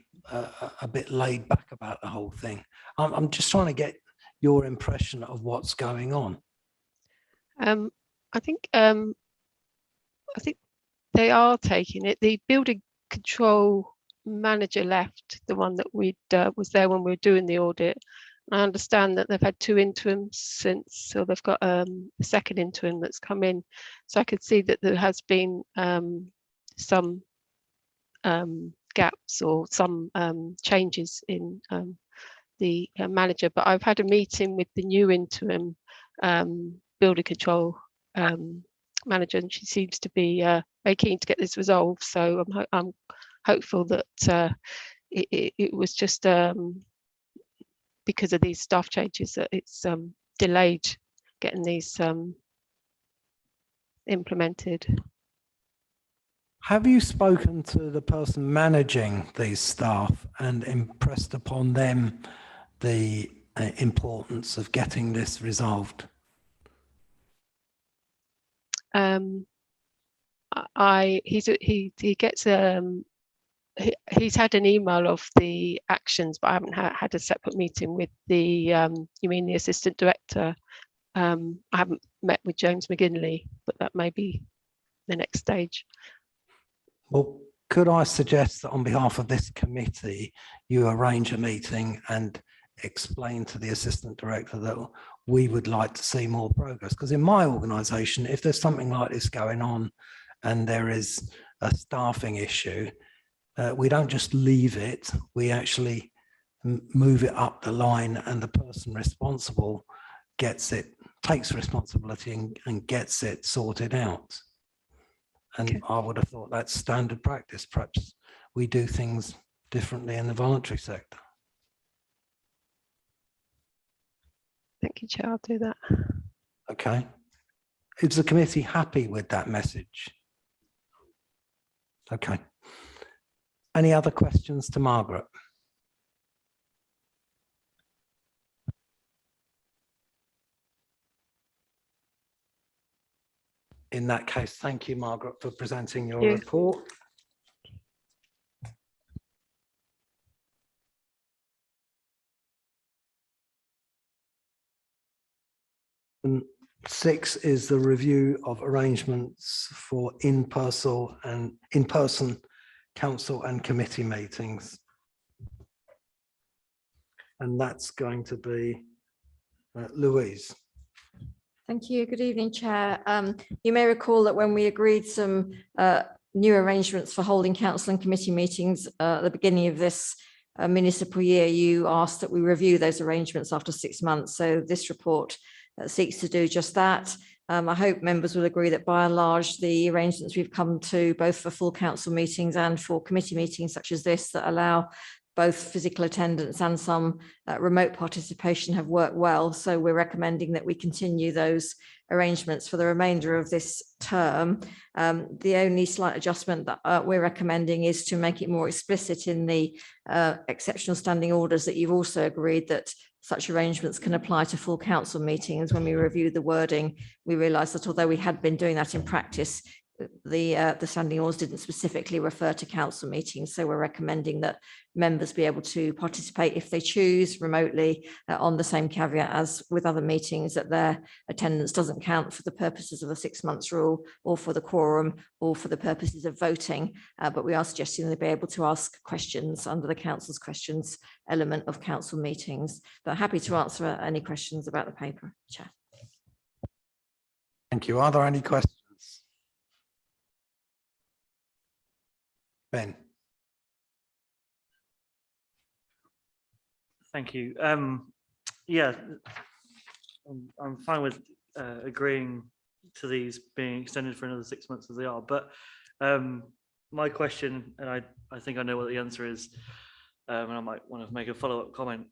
a bit laid back about the whole thing? I'm just trying to get your impression of what's going on. I think they are taking it. The building control manager left, the one that was there when we were doing the audit. I understand that they've had 2 interims since, so they've got a second interim that's come in. So I could see that there has been some gaps or some changes in the manager. But I've had a meeting with the new interim building control manager, and she seems to be very keen to get this resolved. So I'm hopeful that it was just because of these staff changes that it's delayed getting these implemented. Have you spoken to the person managing these staff and impressed upon them the importance of getting this resolved? He gets he's had an email of the actions, but I haven't had a separate meeting with the you mean the assistant director. I haven't met with James McGinley, but that may be the next stage. Well, could I suggest that on behalf of this committee, you arrange a meeting and explain to the assistant director that we would like to see more progress? Because in my organisation, if there's something like this going on and there is a staffing issue, we don't just leave it, we actually move it up the line, and the person responsible gets it, takes responsibility and gets it sorted out. And okay. I would have thought that's standard practice. Perhaps we do things differently in the voluntary sector. Thank you, Chair. I'll do that. Okay. Is the committee happy with that message? Okay. Any other questions to Margaret? In that case, thank you, Margaret, for presenting your report. And 6 is the review of arrangements for in-person council and committee meetings. And that's going to be Louise. Thank you. Good evening, Chair. You may recall that when we agreed some new arrangements for holding council and committee meetings at the beginning of this municipal year, you asked that we review those arrangements after 6 months. So this report seeks to do just that. I hope members will agree that by and large, the arrangements we've come to both for full council meetings and for committee meetings such as this that allow both physical attendance and some remote participation have worked well. So we're recommending that we continue those arrangements for the remainder of this term. The only slight adjustment that we're recommending is to make it more explicit in the exceptional standing orders that you've also agreed that such arrangements can apply to full council meetings. When we reviewed the wording, we realised that although we had been doing that in practice, the standing orders didn't specifically refer to council meetings. So we're recommending that members be able to participate if they choose remotely on the same caveat as with other meetings, that their attendance doesn't count for the purposes of the 6 months rule or for the quorum or for the purposes of voting. But we are suggesting they be able to ask questions under the council's questions element of council meetings. But happy to answer any questions about the paper, Chair. Thank you. Are there any questions? Ben. Thank you. Yeah, I'm fine with agreeing to these being extended for another 6 months as they are. But my question, and I think I know what the answer is, and I might want to make a follow-up comment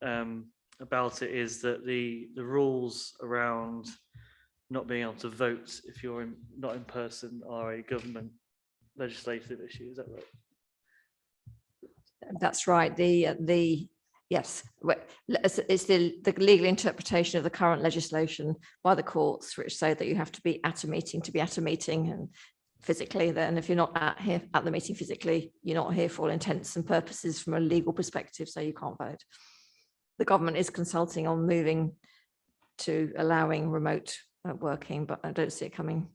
about it, is that the rules around not being able to vote if you're not in person are a government legislative issue. Is that right? That's right. Yes, it's the legal interpretation of the current legislation by the courts, which say that you have to be at a meeting to be at a meeting, and physically. Then, if you're not at the meeting physically, you're not here for all intents and purposes from a legal perspective, so you can't vote. The government is consulting on moving to allowing remote working, but I don't see it coming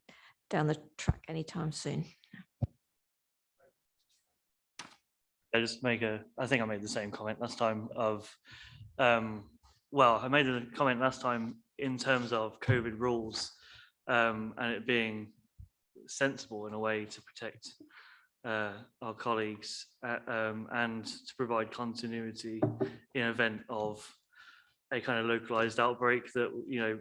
down the track anytime soon. I think I made the same comment last time of, well, I made a comment last time in terms of COVID rules and it being sensible in a way to protect our colleagues and to provide continuity in event of a kind of localized outbreak, that, you know,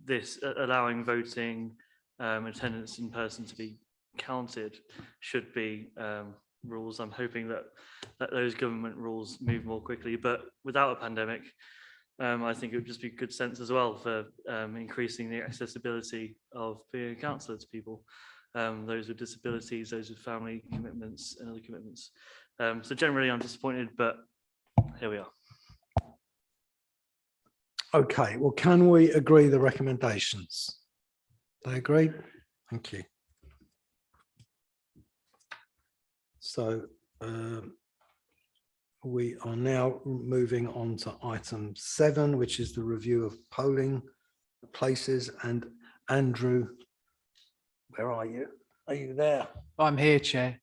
this allowing voting attendance in person to be counted should be rules. I'm hoping that those government rules move more quickly, but without a pandemic, I think it would just be good sense as well for increasing the accessibility of being a counsellor to people, those with disabilities, those with family commitments and other commitments. So generally I'm disappointed, but here we are. Okay, well, can we agree the recommendations? They agree? Thank you. So we are now moving on to item 7, which is the review of polling places. And Andrew, where are you? Are you there? I'm here, Chair.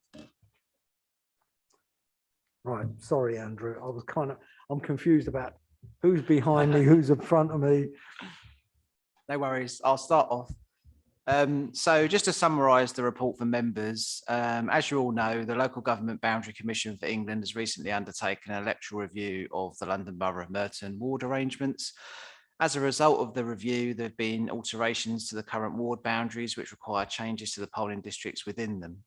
Right, sorry, Andrew. I'm confused about who's behind me, who's in front of me. No worries, I'll start off. So just to summarise the report for members, as you all know, the Local Government Boundary Commission for England has recently undertaken an electoral review of the London Borough of Merton ward arrangements. As a result of the review, there have been alterations to the current ward boundaries, which require changes to the polling districts within them.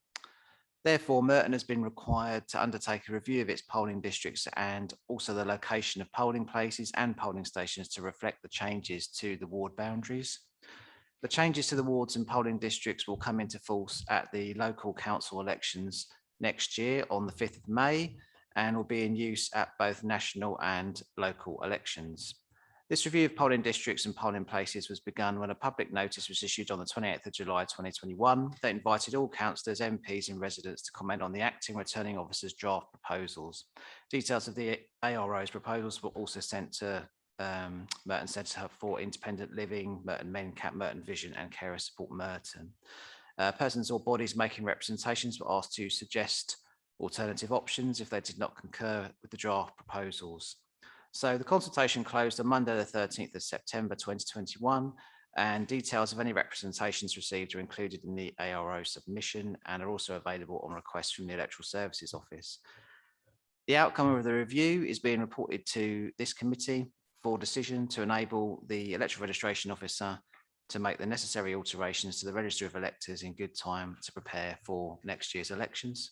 Therefore, Merton has been required to undertake a review of its polling districts and also the location of polling places and polling stations to reflect the changes to the ward boundaries. The changes to the wards and polling districts will come into force at the local council elections next year on the 5th of May and will be in use at both national and local elections. This review of polling districts and polling places was begun when a public notice was issued on the 28th of July 2021 that invited all councillors, MPs and residents to comment on the acting returning officer's draft proposals. Details of the ARO's proposals were also sent to Merton Centre for Independent Living, Merton MenCap, Merton Vision and Carer Support Merton. Persons or bodies making representations were asked to suggest alternative options if they did not concur with the draft proposals. So the consultation closed on Monday the 13th of September 2021 and details of any representations received are included in the ARO submission and are also available on request from the Electoral Services Office. The outcome of the review is being reported to this committee for decision to enable the Electoral Registration Officer to make the necessary alterations to the Register of Electors in good time to prepare for next year's elections.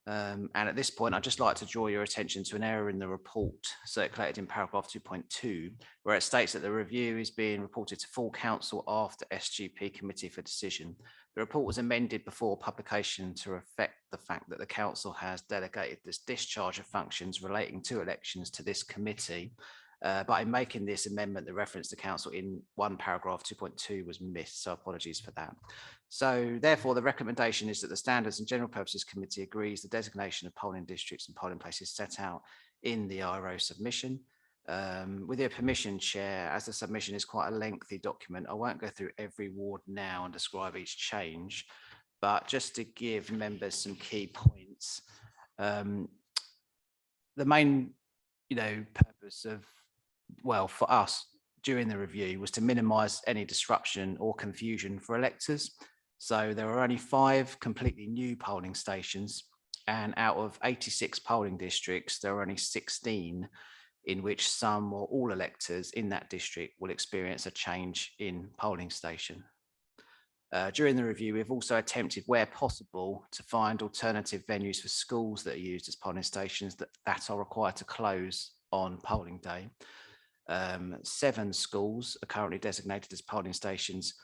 And at this point, I'd just like to draw your attention to an error in the report circulated in paragraph 2.2, where it states that the review is being reported to full council after SGP committee for decision. The report was amended before publication to reflect the fact that the council has delegated this discharge of functions relating to elections to this committee. But in making this amendment, the reference to council in one paragraph 2.2 was missed, so apologies for that. So therefore, the recommendation is that the Standards and General Purposes Committee agrees the designation of polling districts and polling places set out in the IRO submission. With your permission, Chair, as the submission is quite a lengthy document, I won't go through every ward now and describe each change, but just to give members some key points. The main, purpose of, well, for us during the review was to minimise any disruption or confusion for electors. So there are only 5 completely new polling stations, and out of 86 polling districts, there are only 16 in which some or all electors in that district will experience a change in polling station. During the review, we've also attempted, where possible, to find alternative venues for schools that are used as polling stations that are required to close on polling day. 7 schools are currently designated as polling stations,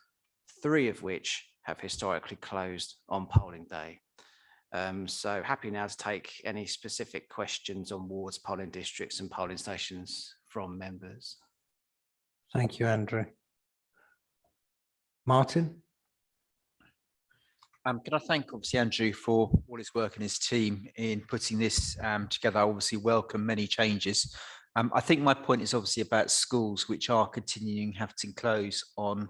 3 of which have historically closed on polling day. So happy now to take any specific questions on wards, polling districts and polling stations from members. Thank you, Andrew. Martin? Can I thank obviously Andrew for all his work and his team in putting this together. I obviously welcome many changes. I think my point is obviously about schools which are continuing having to close on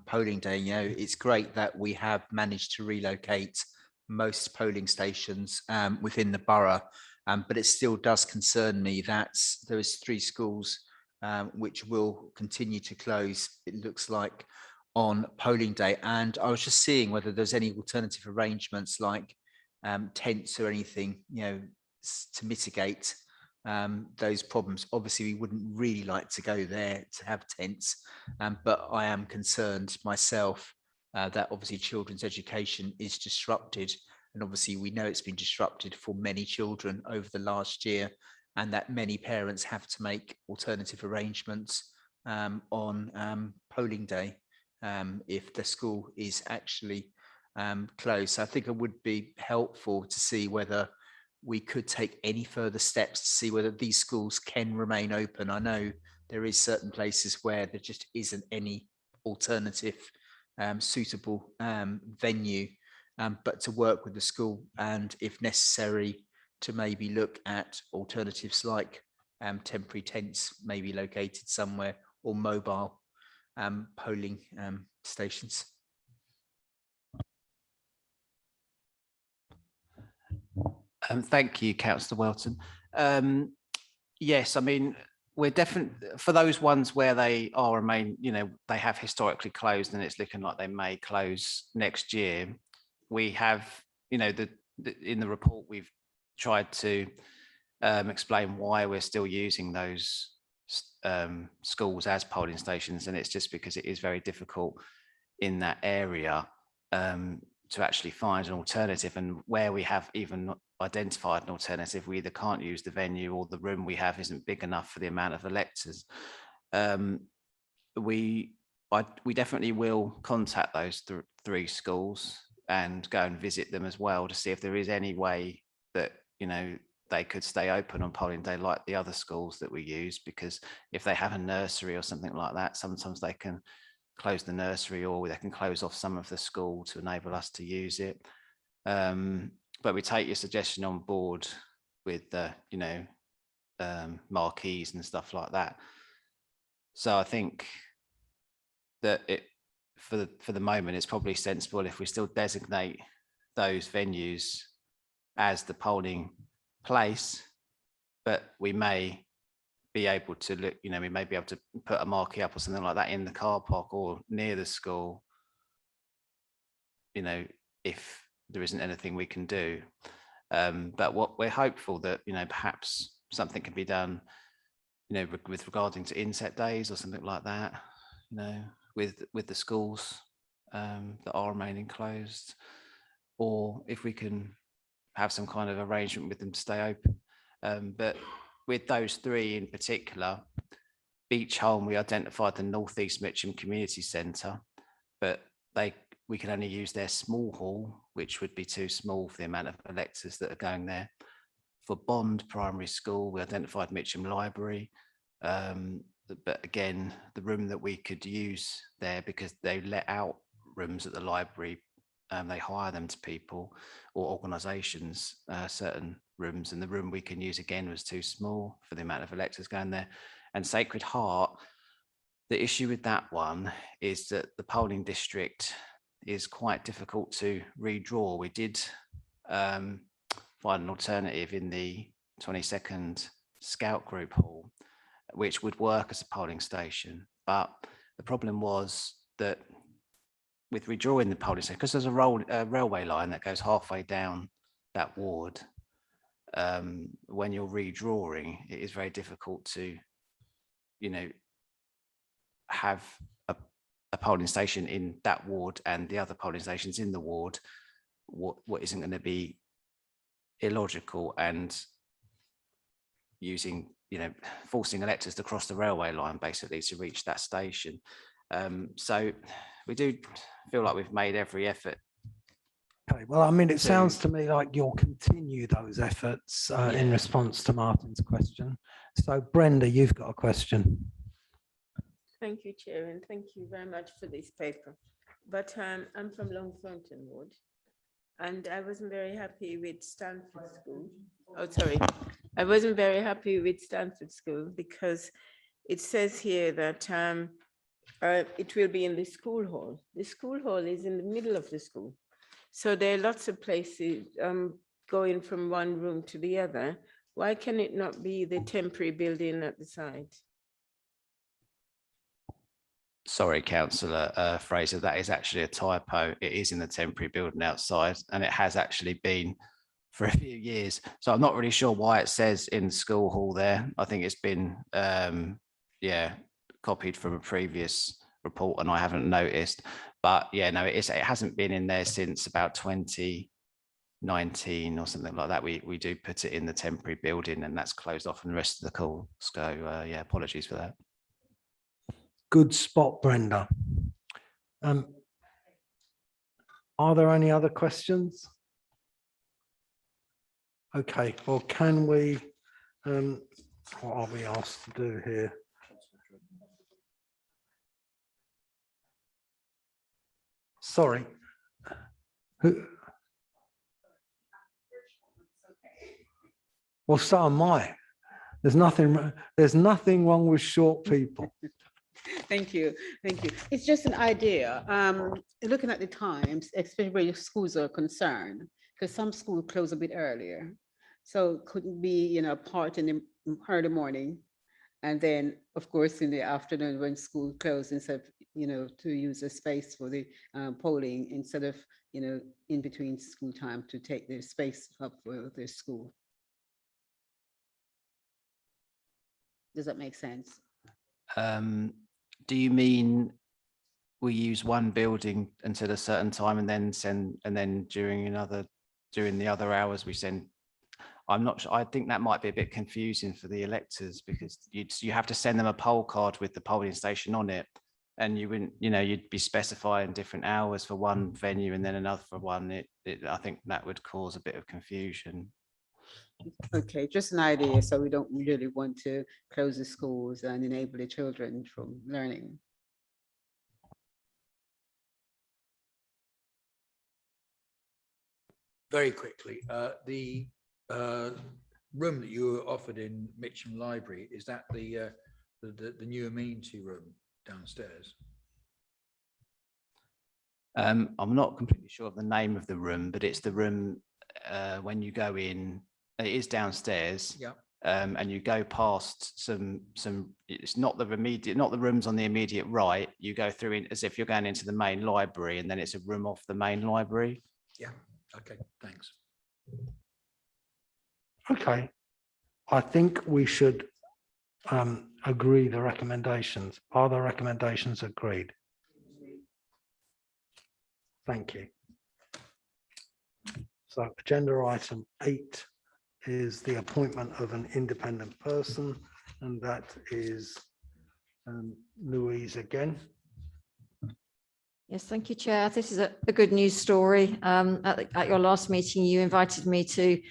polling day. It's great that we have managed to relocate most polling stations within the borough, but it still does concern me that there is 3 schools which will continue to close, it looks like, on polling day. And I was just seeing whether there's any alternative arrangements like tents or anything, to mitigate those problems. Obviously, we wouldn't really like to go there to have tents, but I am concerned myself that obviously children's education is disrupted. And obviously we know it's been disrupted for many children over the last year, and that many parents have to make alternative arrangements on polling day if the school is actually closed. So I think it would be helpful to see whether we could take any further steps to see whether these schools can remain open. I know there is certain places where there just isn't any alternative suitable venue, but to work with the school and if necessary to maybe look at alternatives like temporary tents maybe located somewhere, or mobile polling stations. Thank you, Councillor Welton. Yes, I mean, we're definitely, for those ones where they are remain, they have historically closed and it's looking like they may close next year. We have, in the report, we've tried to explain why we're still using those schools as polling stations, and it's just because it is very difficult in that area to actually find an alternative, and where we have even identified an alternative, we either can't use the venue or the room we have isn't big enough for the amount of electors. We definitely will contact those three schools and go and visit them as well to see if there is any way that they could stay open on polling day like the other schools that we use, because if they have a nursery or something like that, sometimes they can close the nursery or they can close off some of the school to enable us to use it. But we take your suggestion on board with the marquees and stuff like that. So I think that for the moment it's probably sensible if we still designate those venues as the polling place, but we may be able to look, we may be able to put a marquee up or something like that in the car park or near the school, if there isn't anything we can do. But what we're hopeful that, perhaps something can be done, with regarding to inset days or something like that, with the schools that are remaining closed, or if we can have some kind of arrangement with them to stay open. But with those three in particular, Beach Home, we identified the North East Mitcham Community Centre, but we can only use their small hall, which would be too small for the amount of electors that are going there. For Bond Primary School, we identified Mitcham Library, but again, the room that we could use there, because they let out rooms at the library, they hire them to people or organisations, certain rooms, and the room we can use again was too small for the amount of electors going there. And Sacred Heart, the issue with that one is that the polling district is quite difficult to redraw. We did find an alternative in the 22nd Scout Group Hall, which would work as a polling station. But the problem was that with redrawing the polling station, because there's a railway line that goes halfway down that ward, when you're redrawing, it is very difficult to, have a polling station in that ward and the other polling stations in the ward, what isn't going to be illogical, and using, forcing electors to cross the railway line basically to reach that station. So we do feel like we've made every effort. Okay, well, I mean, it sounds to me like you'll continue those efforts in response to Martin's question. So Brenda, you've got a question. Thank you, Chair, and thank you very much for this paper. But I'm from Longthornton Ward, and I wasn't very happy with Stanford School. Oh, sorry. I wasn't very happy with Stanford School because it says here that it will be in the school hall. The school hall is in the middle of the school. So there are lots of places going from one room to the other. Why can it not be the temporary building at the side? Sorry, Councillor Fraser, that is actually a typo. It is in the temporary building outside, and it has actually been for a few years. So I'm not really sure why it says in school hall there. I think it's been, yeah, copied from a previous report and I haven't noticed. But yeah, no, it hasn't been in there since about 2019 or something like that. We do put it in the temporary building and that's closed off from the rest of the call. So yeah, apologies for that. Good spot, Brenda. Are there any other questions? Okay, well, can we, what are we asked to do here? Sorry. Well, so am I. There's nothing wrong with short people. Thank you. Thank you. It's just an idea. Looking at the times, especially where your schools are concerned, because some schools close a bit earlier. So couldn't be, part in the early morning. And then, of course, in the afternoon when school closes, instead of, to use a space for the polling instead of, in between school time to take their space up for their school. Does that make sense? Do you mean we use one building until a certain time and then during the other hours we send? I'm not sure. I think that might be a bit confusing for the electors because you have to send them a poll card with the polling station on it, and you wouldn't, you'd be specifying different hours for one venue and then another for one. I think that would cause a bit of confusion. Okay, just an idea. So we don't really want to close the schools and enable the children from learning. Very quickly, the room that you were offered in Mitcham Library, is that the new amenity room downstairs? I'm not completely sure of the name of the room, but it's the room when you go in. It is downstairs. Yeah. And you go past some. It's not the rooms on the immediate right. You go through in as if you're going into the main library, and then it's a room off the main library. Yeah. Okay. Thanks. Okay. I think we should agree the recommendations. Are the recommendations agreed? Thank you. So agenda item 8 is the appointment of an independent person, and that is Louise again. Yes, thank you, Chair. This is a good news story. At your last meeting, you invited me to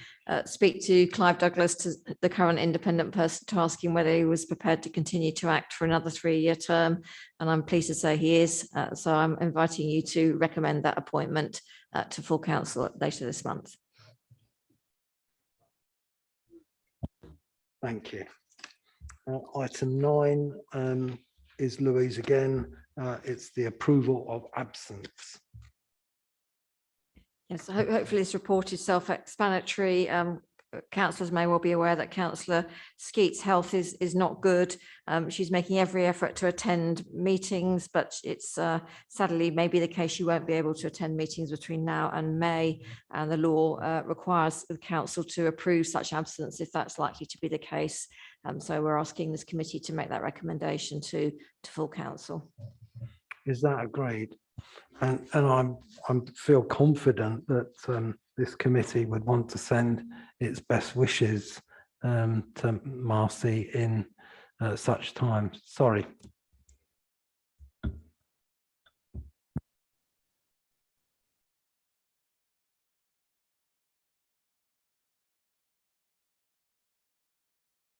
speak to Clive Douglas, the current independent person, to ask him whether he was prepared to continue to act for another 3-year term. And I'm pleased to say he is. So I'm inviting you to recommend that appointment to full council later this month. Thank you. Item 9 is Louise again. It's the approval of absence. Yes, hopefully this report is self-explanatory. Councillors may well be aware that Councillor Skeet's health is not good. She's making every effort to attend meetings, but it's sadly maybe the case she won't be able to attend meetings between now and May, and the law requires the council to approve such absence if that's likely to be the case. So we're asking this committee to make that recommendation to full council. Is that agreed? And I feel confident that this committee would want to send its best wishes to Marcy in such times. Sorry.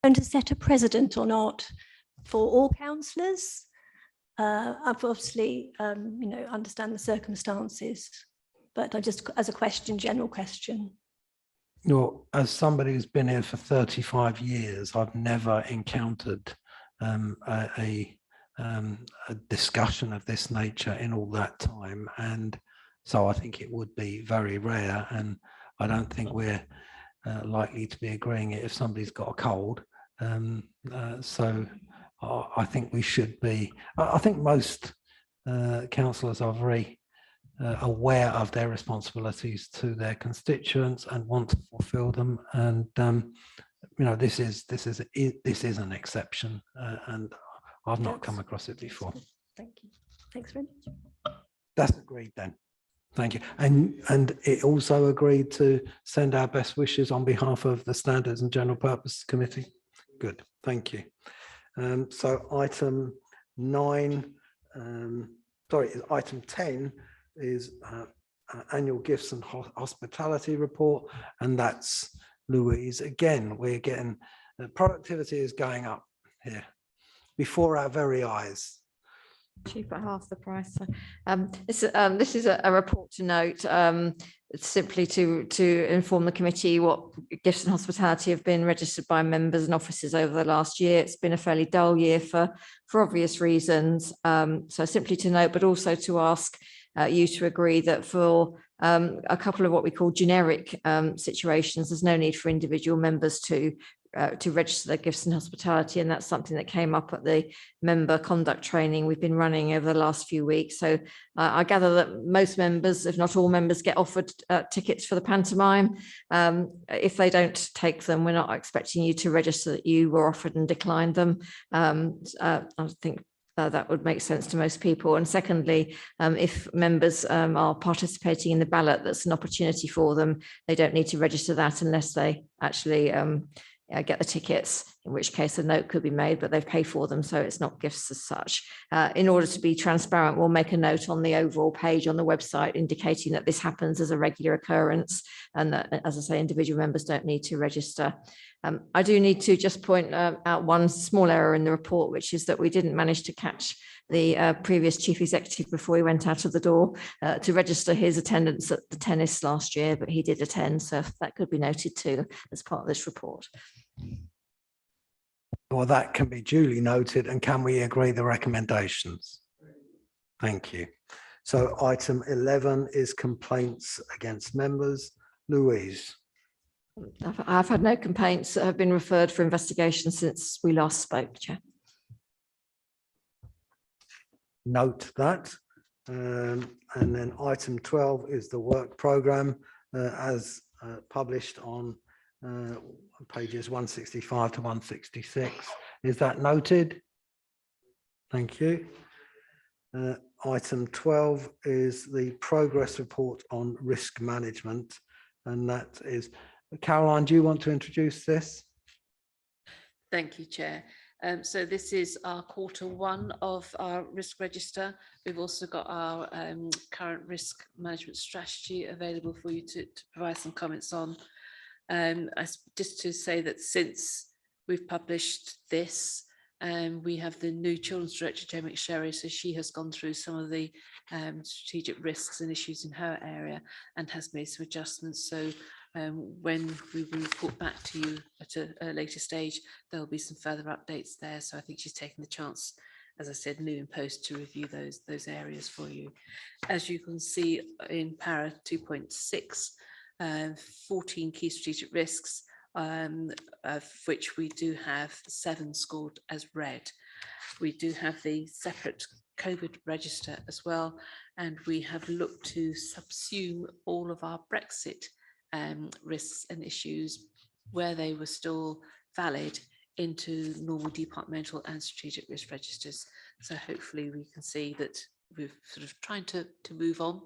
Going to set a precedent or not for all councillors? I've obviously, understand the circumstances, but I just, as a question, general question. Well, as somebody who's been here for 35 years, I've never encountered a discussion of this nature in all that time. And so I think it would be very rare. And I don't think we're likely to be agreeing it if somebody's got a cold. So I think we should be. I think most councillors are very aware of their responsibilities to their constituents and want to fulfil them. And you know, this is an exception, and I've not come across it before. Thank you. Thanks very much. That's agreed then. Thank you. And it also agreed to send our best wishes on behalf of the Standards and General Purpose Committee. Good, thank you. So item 9, item 10 is annual gifts and hospitality report, and that's Louise. Again, we're getting productivity is going up here before our very eyes. Cheap at half the price. This is a report to note, simply to inform the committee what gifts and hospitality have been registered by members and officers over the last year. It's been a fairly dull year for obvious reasons. So simply to note, but also to ask you to agree that for a couple of what we call generic situations, there's no need for individual members to register their gifts and hospitality, and that's something that came up at the member conduct training we've been running over the last few weeks. So I gather that most members, if not all members, get offered tickets for the pantomime. If they don't take them, we're not expecting you to register that you were offered and declined them. I think that would make sense to most people. And secondly, if members are participating in the ballot, that's an opportunity for them. They don't need to register that unless they actually get the tickets, in which case a note could be made, but they've paid for them, so it's not gifts as such. In order to be transparent, we'll make a note on the overall page on the website indicating that this happens as a regular occurrence, and that, as I say, individual members don't need to register. I do need to just point out one small error in the report, which is that we didn't manage to catch the previous chief executive before he went out of the door to register his attendance at the tennis last year, but he did attend, so that could be noted too as part of this report. Well, that can be duly noted, and can we agree the recommendations? Thank you. So item 11 is complaints against members. Louise. I've had no complaints that have been referred for investigation since we last spoke, Chair. Note that. And then item 12 is the work programme as published on pages 165 to 166. Is that noted? Thank you. Item 12 is the progress report on risk management, and that is, Caroline, do you want to introduce this? Thank you, Chair. So this is our Q1 of our risk register. We've also got our current risk management strategy available for you to provide some comments on. Just to say that since we've published this, we have the new Children's Director, Jo McSherry, so she has gone through some of the strategic risks and issues in her area and has made some adjustments. So when we report back to you at a later stage, there will be some further updates there. So I think she's taken the chance, as I said, new in post, to review those areas for you. As you can see in para 2.6, 14 key strategic risks, of which we do have 7 scored as red. We do have the separate COVID register as well, and we have looked to subsume all of our Brexit risks and issues where they were still valid into normal departmental and strategic risk registers. So hopefully we can see that we're sort of trying to move on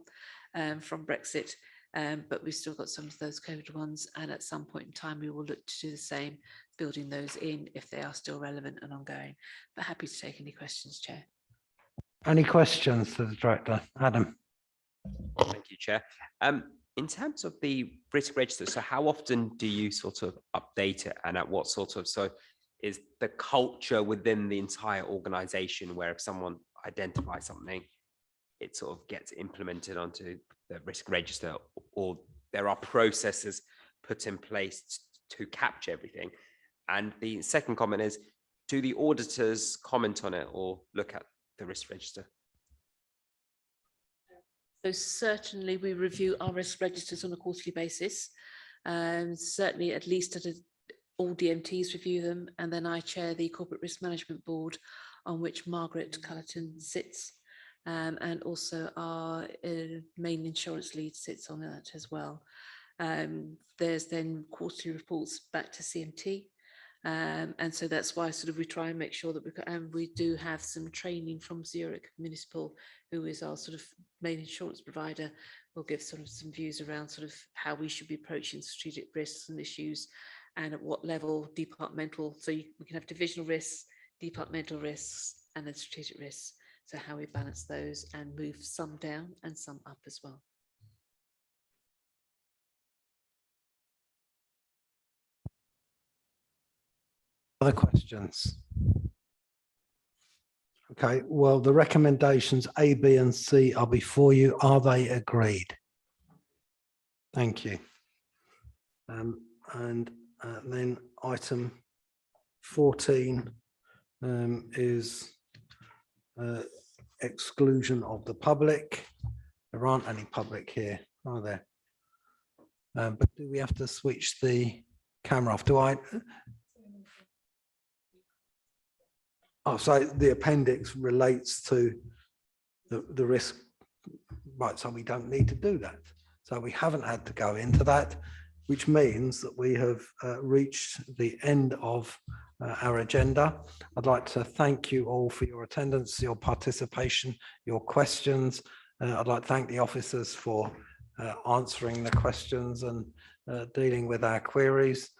from Brexit, but we've still got some of those COVID ones, and at some point in time we will look to do the same, building those in if they are still relevant and ongoing. But happy to take any questions, Chair. Any questions to the Director? Adam. Thank you, Chair. In terms of the risk register, so how often do you sort of update it, and at what sort of, so is the culture within the entire organization where if someone identifies something, it sort of gets implemented onto the risk register, or there are processes put in place to capture everything? And the second comment is, do the auditors comment on it or look at the risk register? So certainly we review our risk registers on a quarterly basis, and certainly at least all DMTs review them, and then I chair the Corporate Risk Management Board, on which Margaret Cullerton sits. and also our main insurance lead sits on that as well. There's then quarterly reports back to CMT. And so that's why sort of we try and make sure that we do have some training from Zurich Municipal, who is our sort of main insurance provider. Will give sort of some views around sort of how we should be approaching strategic risks and issues, and at what level departmental. So we can have divisional risks, departmental risks, and then strategic risks. So how we balance those and move some down and some up as well. Other questions? Okay, well, the recommendations A, B, and C are before you. Are they agreed? Thank you. And then item 14 is exclusion of the public. There aren't any public here, are there? But do we have to switch the camera off? Oh, so the appendix relates to the risk, right? So we don't need to do that. So we haven't had to go into that, which means that we have reached the end of our agenda. I'd like to thank you all for your attendance, your participation, your questions. I'd like to thank the officers for answering the questions and dealing with our queries.